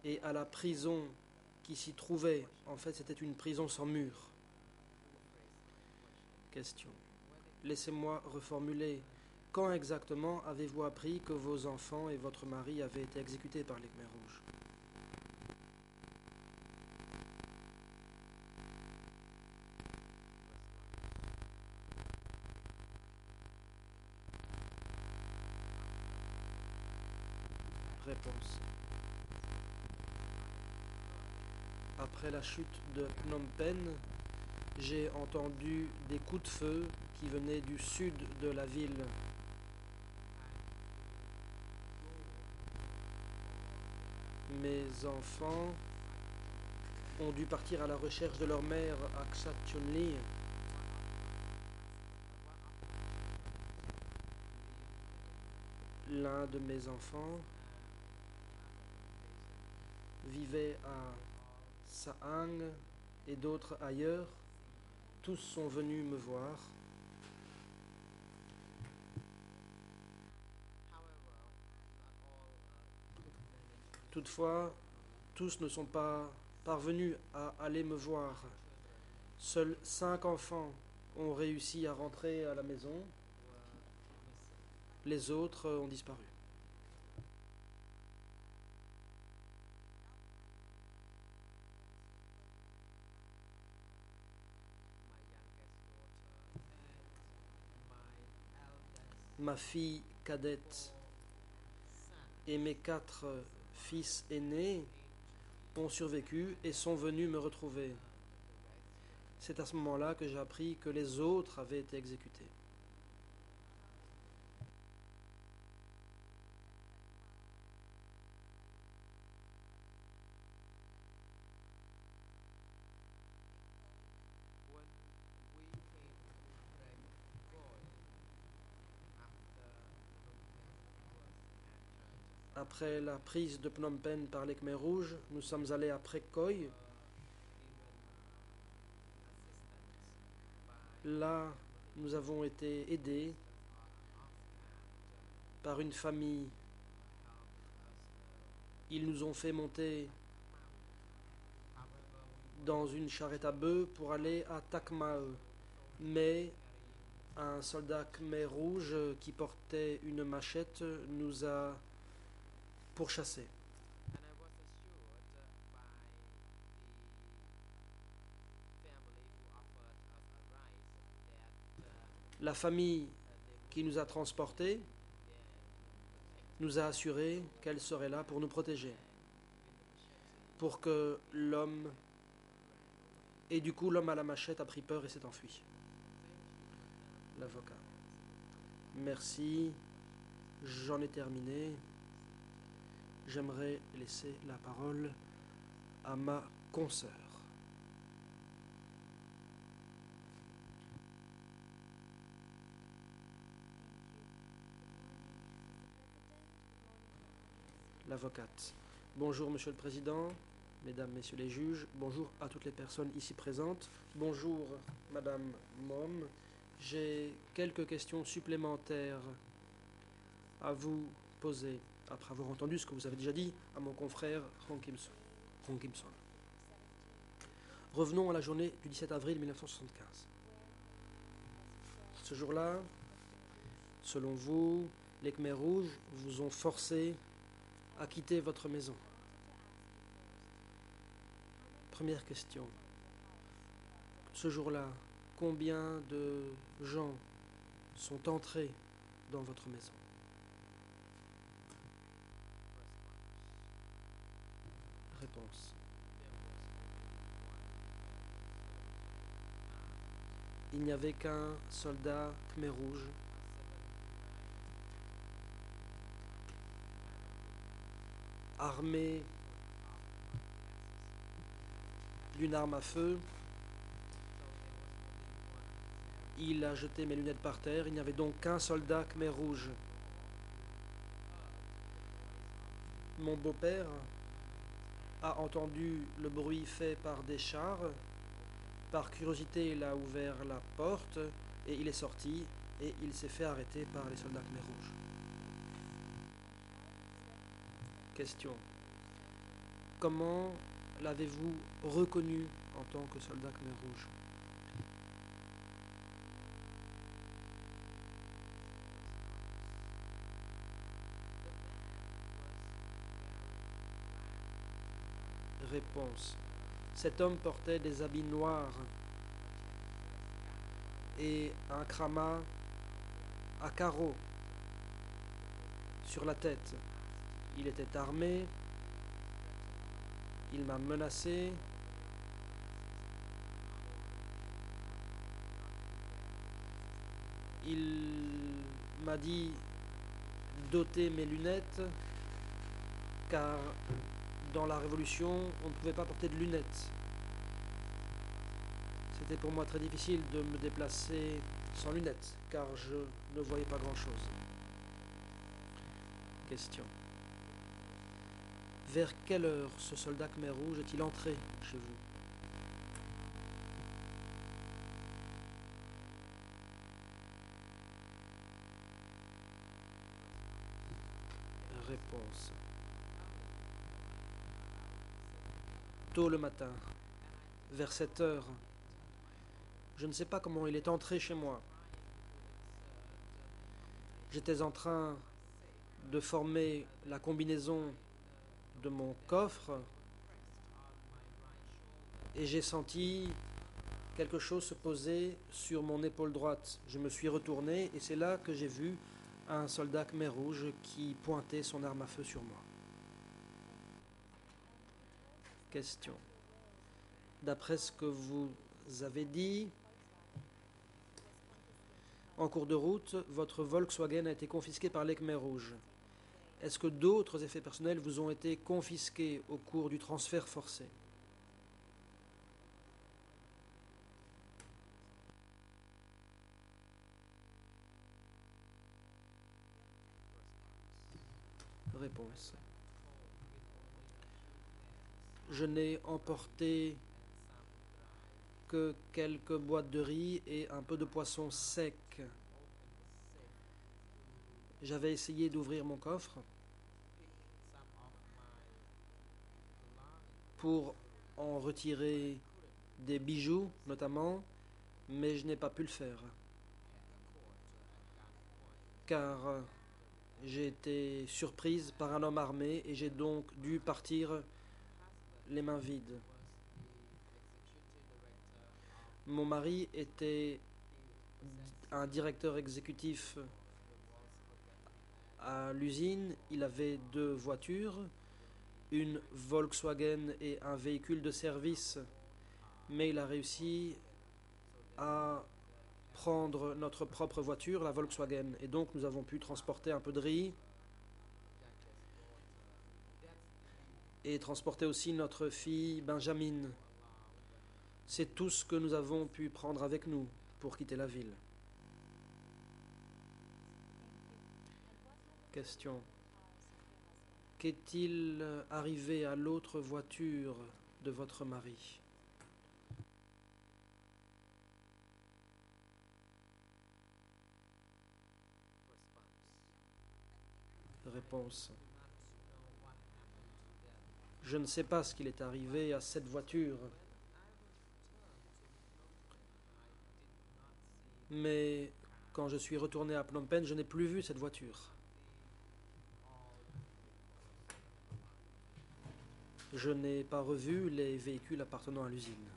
et à la prison qui s'y trouvait. En fait, c'était une prison sans mur. Question. Laissez-moi reformuler. Quand exactement avez-vous appris que vos enfants et votre mari avaient été exécutés par les Khmers rouges? Réponse. Après la chute de Phnom Penh, j'ai entendu des coups de feu qui venaient du sud de la ville. Mes enfants ont dû partir à la recherche de leur mère à Ksat Chunli. L'un de mes enfants vivait à Saang et d'autres ailleurs. Tous sont venus me voir. Toutefois, tous ne sont pas parvenus à aller me voir. Seuls 5 enfants ont réussi à rentrer à la maison. Les autres ont disparu. ma fille cadette et mes 4 fils aînés ont survécu et sont venus me retrouver. C'est à ce moment-là que j'ai appris que les autres avaient été exécutés. Après la prise de Phnom Penh par les Khmers rouges, nous sommes allés à Prek-Koy. Là, nous avons été aidés par une famille. Ils nous ont fait monter dans une charrette à bœufs pour aller à Takmae. Mais un soldat khmer rouge qui portait une machette nous a pourchassés. La famille qui nous a transportés nous a assuré qu'elle serait là pour nous protéger, pour que l'homme... Et du coup, l'homme à la machette a pris peur et s'est enfui. L'avocat. Merci, j'en ai terminé. J'aimerais laisser la parole à ma consoeur. L'avocate. Bonjour, Monsieur le Président, Mesdames, Messieurs les juges, bonjour à toutes les personnes ici présentes. Bonjour, Madame Mom. J'ai quelques questions supplémentaires à vous poser, après avoir entendu ce que vous avez déjà dit à mon confrère Hong Kim-son. Revenons à la journée du 17 avril 1975. Ce jour-là, selon vous, les Khmers rouges vous ont forcé à quitter votre maison. Première question. Ce jour-là, combien de gens sont entrés dans votre maison? Réponse. Il n'y avait qu'un soldat khmer rouge armé d'une arme à feu. Il a jeté mes lunettes par terre. Il n'y avait donc qu'un soldat khmer rouge. Mon beau-père a entendu le bruit fait par des chars. Par curiosité, il a ouvert la porte et il est sorti et il s'est fait arrêter par les soldats khmer rouges. Question. Comment l'avez-vous reconnu en tant que soldat khmer rouge? Réponse. Cet homme portait des habits noirs et un krama à carreaux sur la tête. Il était armé, il m'a menacé, il m'a dit d'ôter mes lunettes car dans la Révolution, on ne pouvait pas porter de lunettes. C'était pour moi très difficile de me déplacer sans lunettes, car je ne voyais pas grand-chose. Question. Vers quelle heure ce soldat khmer rouge est-il entré chez vous? Réponse. Tôt le matin, vers 7 heures. Je ne sais pas comment il est entré chez moi. J'étais en train de former la combinaison de mon coffre et j'ai senti quelque chose se poser sur mon épaule droite. Je me suis retourné et c'est là que j'ai vu un soldat Khmer rouge qui pointait son arme à feu sur moi. Question. D'après ce que vous avez dit, en cours de route, votre Volkswagen a été confisqué par les Khmer rouges. Est-ce que d'autres effets personnels vous ont été confisqués au cours du transfert forcé? Réponse. Je n'ai emporté que quelques boîtes de riz et un peu de poisson sec. J'avais essayé d'ouvrir mon coffre pour en retirer des bijoux notamment, mais je n'ai pas pu le faire car j'ai été surprise par un homme armé et j'ai donc dû partir les mains vides. Mon mari était un directeur exécutif à l'usine. Il avait 2 voitures, une Volkswagen et un véhicule de service, mais il a réussi à prendre notre propre voiture, la Volkswagen, et donc nous avons pu transporter un peu de riz et transporter aussi notre fille Benjamin. C'est tout ce que nous avons pu prendre avec nous pour quitter la ville. Question. Qu'est-il arrivé à l'autre voiture de votre mari? Réponse. Je ne sais pas ce qu'il est arrivé à cette voiture, mais quand je suis retourné à Phnom Penh, je n'ai plus vu cette voiture. Je n'ai pas revu les véhicules appartenant à l'usine.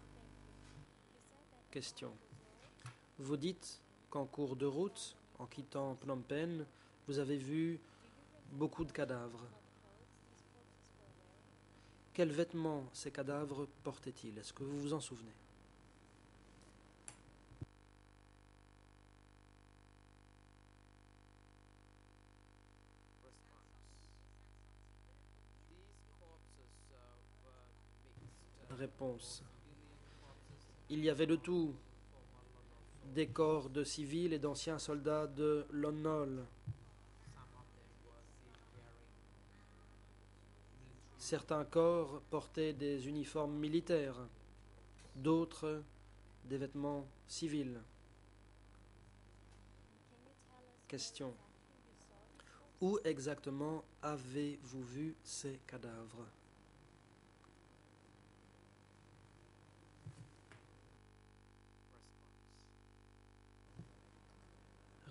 Question. Vous dites qu'en cours de route, en quittant Phnom Penh, vous avez vu beaucoup de cadavres. Quels vêtements ces cadavres portaient-ils? Est-ce que vous vous en souvenez? Réponse. Il y avait de tout. Des corps de civils et d'anciens soldats de Lon Nol. Certains corps portaient des uniformes militaires, d'autres des vêtements civils. Question. Où exactement avez-vous vu ces cadavres?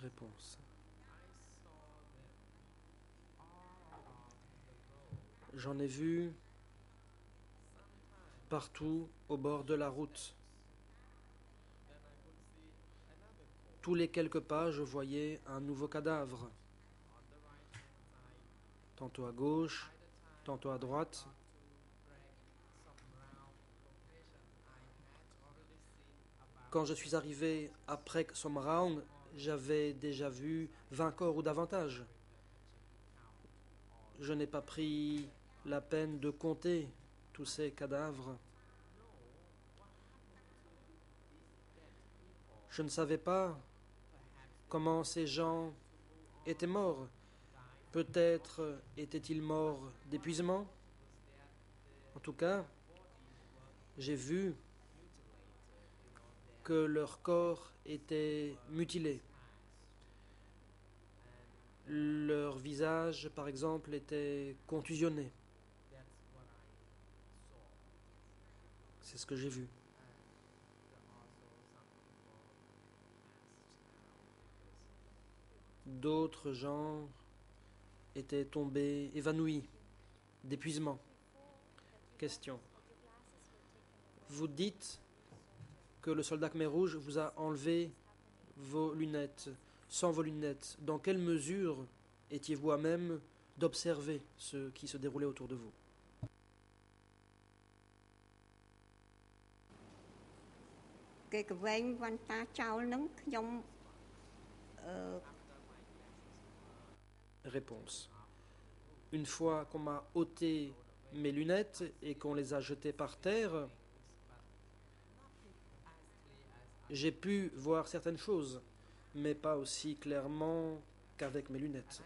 Réponse. J'en ai vu partout au bord de la route. Tous les quelques pas, je voyais un nouveau cadavre. Tantôt à gauche, tantôt à droite. Quand je suis arrivé après Somraung, j'avais déjà vu 20 corps ou davantage. Je n'ai pas pris la peine de compter tous ces cadavres. Je ne savais pas comment ces gens étaient morts. Peut-être étaient-ils morts d'épuisement. En tout cas, j'ai vu que leur corps était mutilé. Leur visage, par exemple, était contusionné. C'est ce que j'ai vu. D'autres gens étaient tombés évanouis d'épuisement. Question. Vous dites que le soldat Khmer Rouge vous a enlevé vos lunettes. sans vos lunettes, dans quelle mesure étiez-vous à même d'observer ce qui se déroulait autour de vous?
គេកវែងវ៉ាន់តាចោលហ្នឹងខ្ញុំ
Réponse. Une fois qu'on m'a ôté mes lunettes et qu'on les a jetées par terre, j'ai pu voir certaines choses, mais pas aussi clairement qu'avec mes lunettes.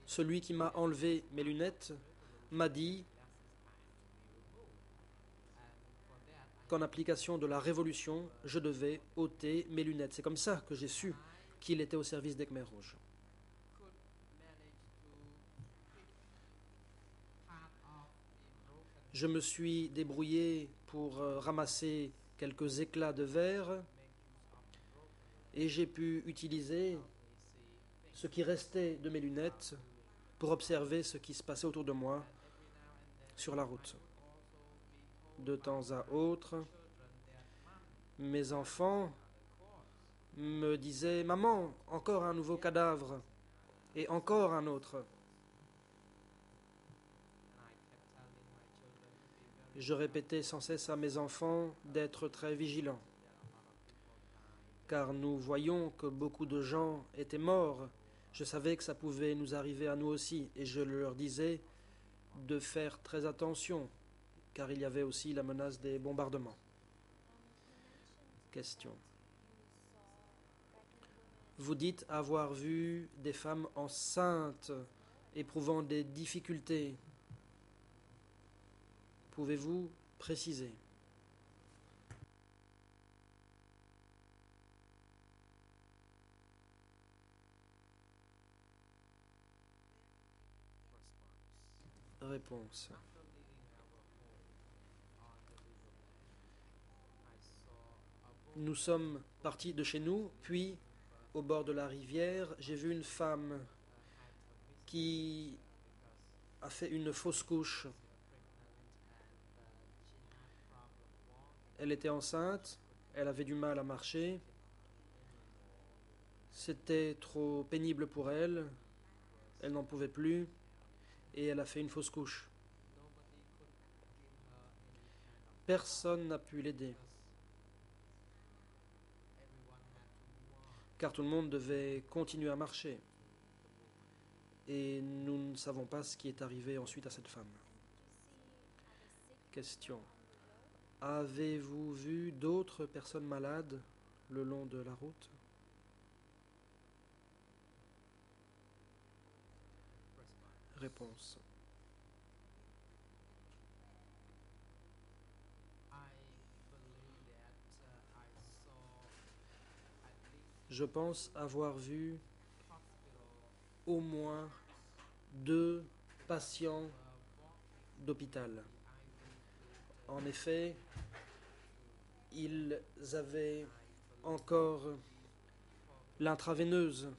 Celui qui m'a enlevé mes lunettes m'a dit qu'en application de la révolution, je devais ôter mes lunettes. C'est comme ça que j'ai su qu'il était au service des Khmers rouges. Je me suis débrouillé pour ramasser quelques éclats de verre et j'ai pu utiliser ce qui restait de mes lunettes pour observer ce qui se passait autour de moi sur la route. De temps à autre, mes enfants me disaient « Maman, encore un nouveau cadavre et encore un autre ». Je répétais sans cesse à mes enfants d'être très vigilants, car nous voyions que beaucoup de gens étaient morts. Je savais que ça pouvait nous arriver à nous aussi, et je leur disais de faire très attention, car il y avait aussi la menace des bombardements. Question. Vous dites avoir vu des femmes enceintes éprouvant des difficultés. Pouvez-vous préciser? Réponse. Nous sommes partis de chez nous, puis au bord de la rivière, j'ai vu une femme qui a fait une fausse couche. Elle était enceinte, elle avait du mal à marcher, c'était trop pénible pour elle, elle n'en pouvait plus et elle a fait une fausse couche. Personne n'a pu l'aider, car tout le monde devait continuer à marcher. Et nous ne savons pas ce qui est arrivé ensuite à cette femme. Question. Avez-vous vu d'autres personnes malades le long de la route? Réponse. Je pense avoir vu au moins 2 patients d'hôpital. En effet, ils avaient encore l'intraveineuse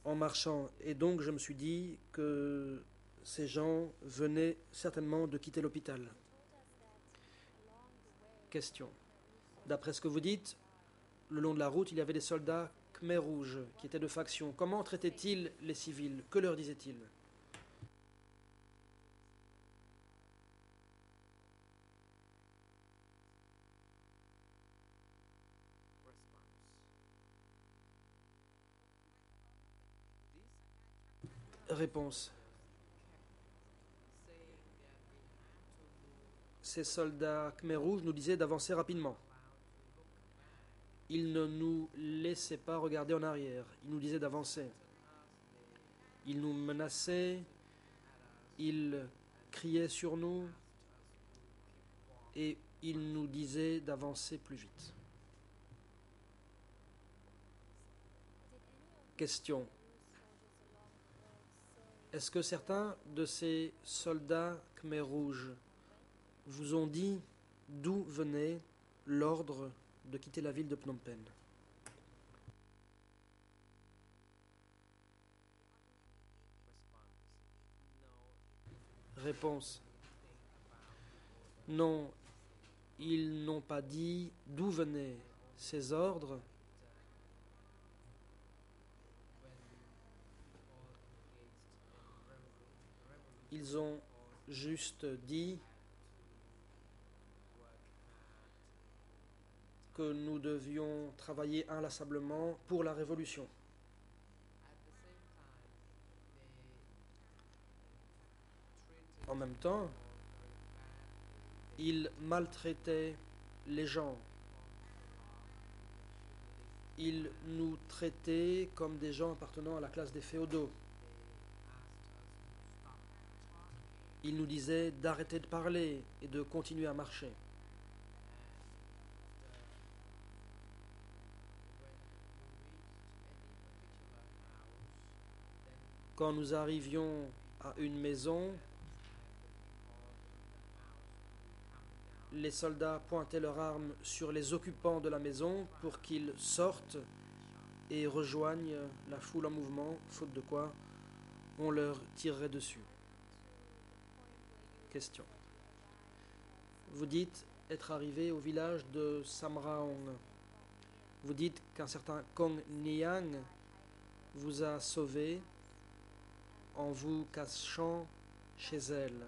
en marchant. Et donc je me suis dit que ces gens venaient certainement de quitter l'hôpital. Question. D'après ce que vous dites, le long de la route, il y avait des soldats Khmer rouges qui étaient de faction. Comment traitaient-ils les civils? Que leur disaient-ils? Réponse. Ces soldats Khmer rouges nous disaient d'avancer rapidement. Ils ne nous laissaient pas regarder en arrière. Ils nous disaient d'avancer. Ils nous menaçaient. Ils criaient sur nous. Et ils nous disaient d'avancer plus vite. Question. Est-ce que certains de ces soldats Khmer rouges vous ont dit d'où venait l'ordre de quitter la ville de Phnom Penh? Réponse. Non, ils n'ont pas dit d'où venaient ces ordres. Ils ont juste dit que nous devions travailler inlassablement pour la révolution. En même temps, ils maltraitaient les gens. Ils nous traitaient comme des gens appartenant à la classe des féodaux. Ils nous disaient d'arrêter de parler et de continuer à marcher. Quand nous arrivions à une maison, les soldats pointaient leurs armes sur les occupants de la maison pour qu'ils sortent et rejoignent la foule en mouvement, faute de quoi on leur tirerait dessus. Question. Vous dites être arrivé au village de Samraong. Vous dites qu'un certain Kong Niang vous a sauvé en vous cachant chez elle.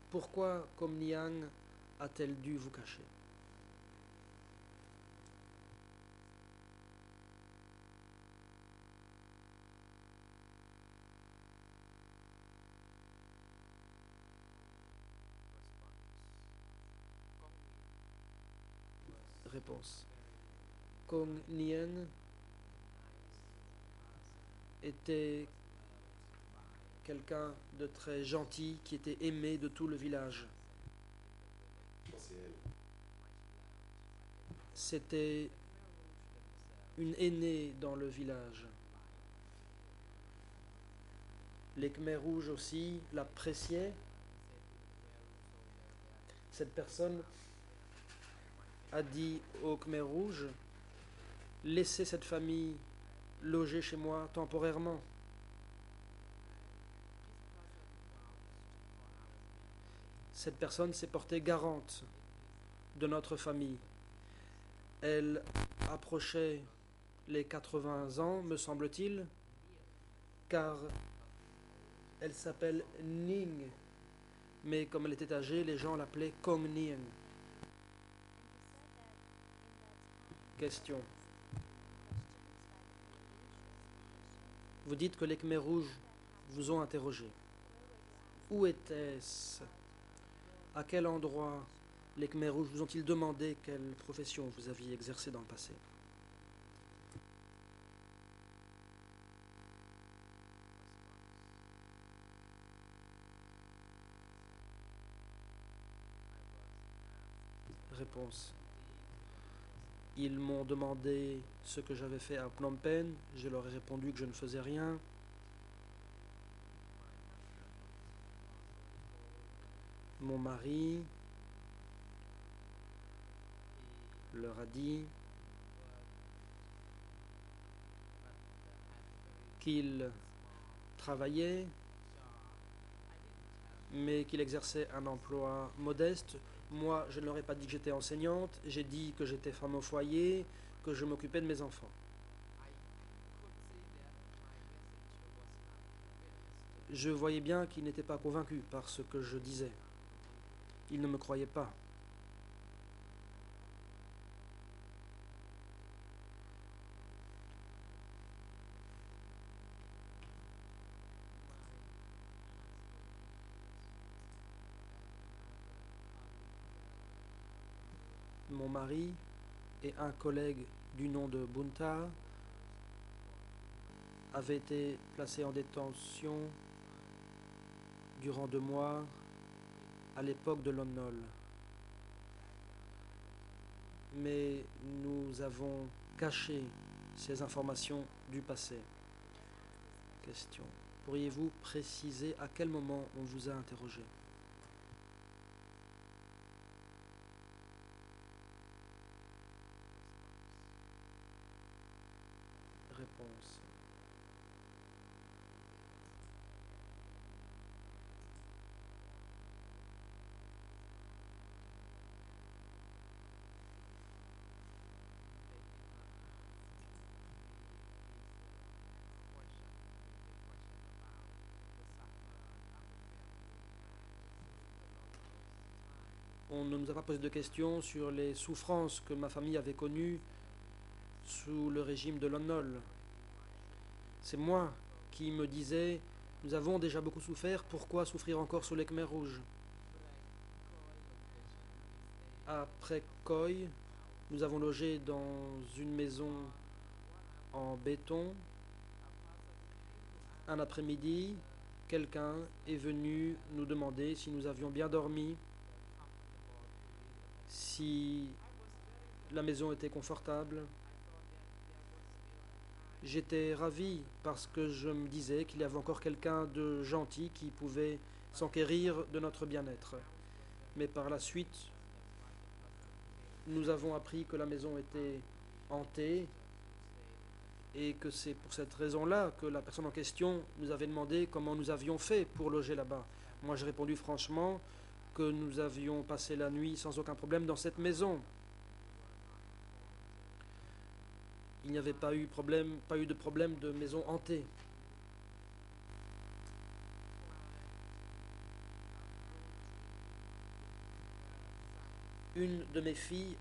Pourquoi Kong Niang a-t-elle dû vous cacher? Réponse. Kong Nien était quelqu'un de très gentil qui était aimé de tout le village.
C'est elle.
C'était une aînée dans le village. Les Khmers rouges aussi l'appréciaient. Cette personne a dit aux Khmers rouges: laissez cette famille loger chez moi temporairement. Cette personne s'est portée garante de notre famille. Elle approchait les 80 ans, me semble-t-il, car elle s'appelle Ning, mais comme elle était âgée, les gens l'appelaient Kong Nien. Question. Vous dites que les Khmers rouges vous ont interrogé. Où était-ce? À quel endroit les Khmers rouges vous ont-ils demandé quelle profession vous aviez exercée dans le passé? Réponse. Ils m'ont demandé ce que j'avais fait à Phnom Penh. Je leur ai répondu que je ne faisais rien. Mon mari leur a dit qu'il travaillait, mais qu'il exerçait un emploi modeste. Moi, je ne leur ai pas dit que j'étais enseignante, j'ai dit que j'étais femme au foyer, que je m'occupais de mes enfants. Je voyais bien qu'ils n'étaient pas convaincus par ce que je disais. Ils ne me croyaient pas. Mon mari et un collègue du nom de Bunta avaient été placés en détention durant 2 mois à l'époque de Lon Nol. Mais nous avons caché ces informations du passé. Question. Pourriez-vous préciser à quel moment on vous a interrogé? Réponse. On ne nous a pas posé de questions sur les souffrances que ma famille avait connues sous le régime de Lon Nol. C'est moi qui me disais, nous avons déjà beaucoup souffert, pourquoi souffrir encore sous les Khmers rouges? Après Khoi, nous avons logé dans une maison en béton. Un après-midi, quelqu'un est venu nous demander si nous avions bien dormi, si la maison était confortable. J'étais ravi parce que je me disais qu'il y avait encore quelqu'un de gentil qui pouvait s'enquérir de notre bien-être. Mais par la suite, nous avons appris que la maison était hantée et que c'est pour cette raison-là que la personne en question nous avait demandé comment nous avions fait pour loger là-bas. Moi, j'ai répondu franchement que nous avions passé la nuit sans aucun problème dans cette maison. Il n'y avait pas eu de problème de maison hantée. Une de mes filles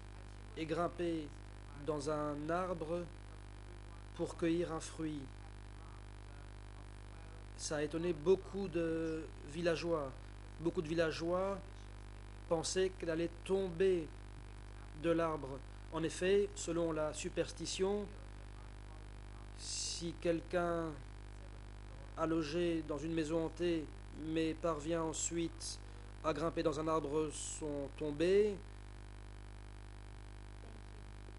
est grimpée dans un arbre pour cueillir un fruit. Ça a étonné beaucoup de villageois. Beaucoup de villageois pensaient qu'elle allait tomber de l'arbre. En effet, selon la superstition, si quelqu'un a logé dans une maison hantée mais parvient ensuite à grimper dans un arbre sont tombés,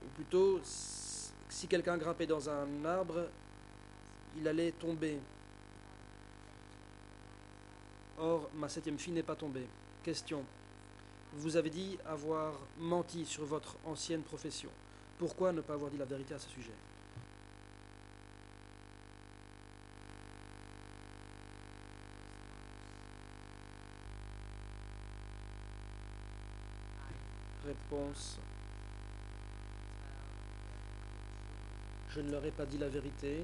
ou plutôt, si quelqu'un grimpait dans un arbre, il allait tomber. Or, ma 7e fille n'est pas tombée. Question. Vous avez dit avoir menti sur votre ancienne profession. Pourquoi ne pas avoir dit la vérité à ce sujet? Réponse. Je ne leur ai pas dit la vérité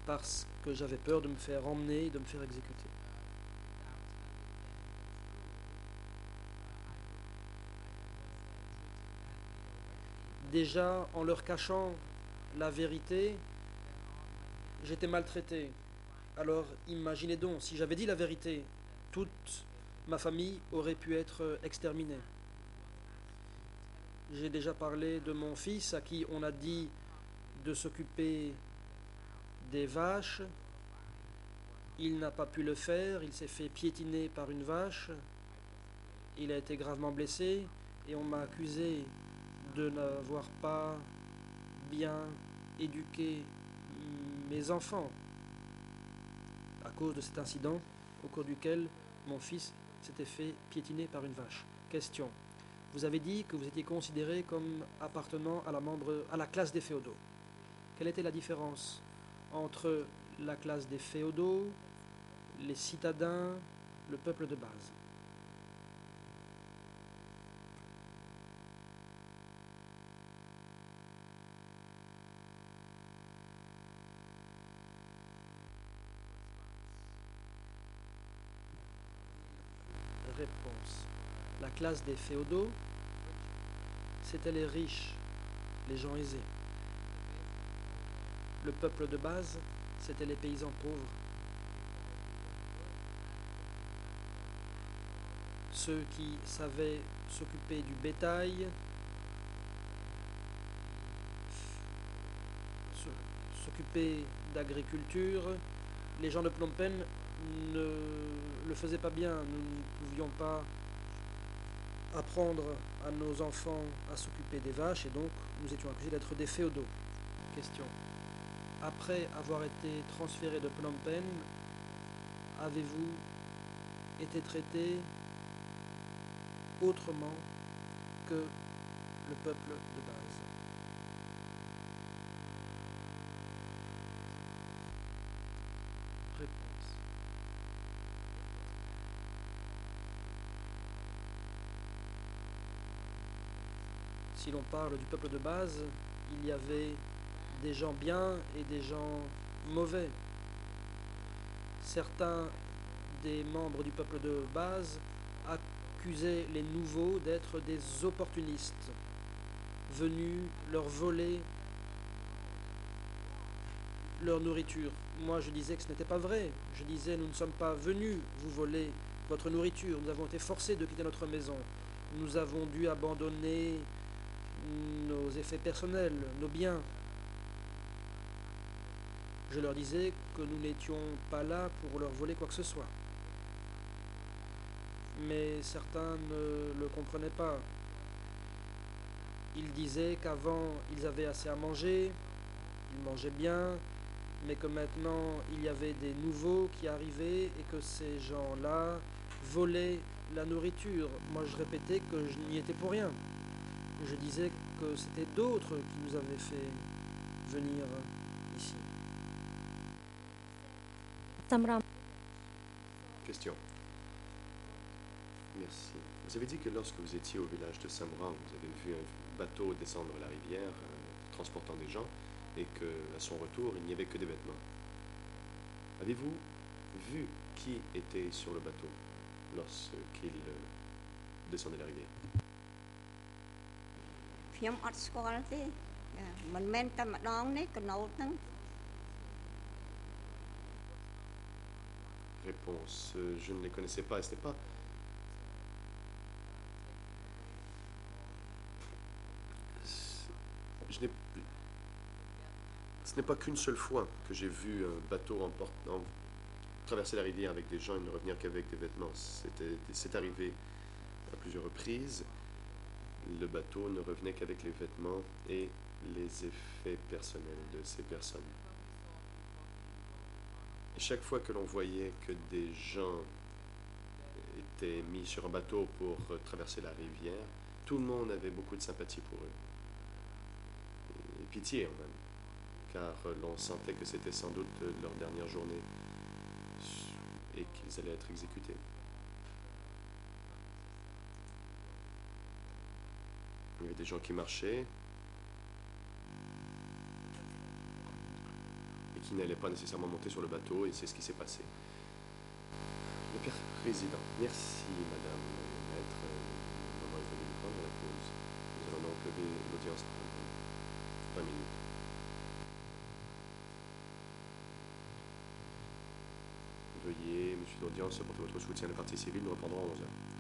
parce que j'avais peur de me faire emmener et de me faire exécuter. Déjà, en leur cachant la vérité, j'étais maltraité. Alors, imaginez donc, si j'avais dit la vérité, toute ma famille aurait pu être exterminée. J'ai déjà parlé de mon fils à qui on a dit de s'occuper des vaches. Il n'a pas pu le faire, il s'est fait piétiner par une vache. Il a été gravement blessé et on m'a accusé de n'avoir pas bien éduqué mes enfants à cause de cet incident au cours duquel mon fils s'était fait piétiner par une vache. Question. Vous avez dit que vous étiez considéré comme appartenant à la classe des féodaux. Quelle était la différence entre la classe des féodaux, les citadins, le peuple de base? Réponse. La classe des féodaux, c'était les riches, les gens aisés. Le peuple de base, c'était les paysans pauvres. Ceux qui savaient s'occuper du bétail, s'occuper d'agriculture. Les gens de Phnom Penh ne le faisaient pas bien. Nous ne pouvions pas apprendre à nos enfants à s'occuper des vaches et donc nous étions accusés d'être des féodaux. Question. Après avoir été transféré de Phnom Penh, avez-vous été traité autrement que le peuple de base? Réponse. Si l'on parle du peuple de base, il y avait des gens bien et des gens mauvais. Certains des membres du peuple de base accusaient les nouveaux d'être des opportunistes, venus leur voler leur nourriture. Moi, je disais que ce n'était pas vrai. Je disais, nous ne sommes pas venus vous voler votre nourriture. Nous avons été forcés de quitter notre maison. Nous avons dû abandonner nos effets personnels, nos biens. Je leur disais que nous n'étions pas là pour leur voler quoi que ce soit. Mais certains ne le comprenaient pas. Ils disaient qu'avant, ils avaient assez à manger, ils mangeaient bien, mais que maintenant, il y avait des nouveaux qui arrivaient et que ces gens-là volaient la nourriture. Moi, je répétais que je n'y étais pour rien. Je disais que c'était d'autres qui nous avaient fait venir ici.
Question. Merci. Vous avez dit que lorsque vous étiez au village de Samra, vous avez vu un bateau descendre la rivière transportant des gens et qu'à son retour, il n'y avait que des vêtements. Avez-vous vu qui était sur le bateau lorsqu'il descendait la rivière?
ខ្ញុំអត់ស្គាល់ទេមិនមែនតែម្ដងនេះកណូតហ្នឹង
Réponse. Je ne les connaissais pas. Ce n'est pas... Ce n'est pas qu'une seule fois que j'ai vu un bateau traverser la rivière avec des gens et ne revenir qu'avec des vêtements. C'est arrivé à plusieurs reprises. Le bateau ne revenait qu'avec les vêtements et les effets personnels de ces personnes. Et chaque fois que l'on voyait que des gens étaient mis sur un bateau pour traverser la rivière, tout le monde avait beaucoup de sympathie pour eux. Et pitié en même, car l'on sentait que c'était sans doute leur dernière journée et qu'ils allaient être exécutés. Il y avait des gens qui marchaient et qui n'allaient pas nécessairement monter sur le bateau, et c'est ce qui s'est passé. Le père président, merci madame maître. Le moment est venu de prendre la pause. Nous allons donc lever l'audience pour 20 minutes. Veuillez, monsieur l'audience, apporter votre soutien à la partie civile. Nous reprendrons à 11 heures.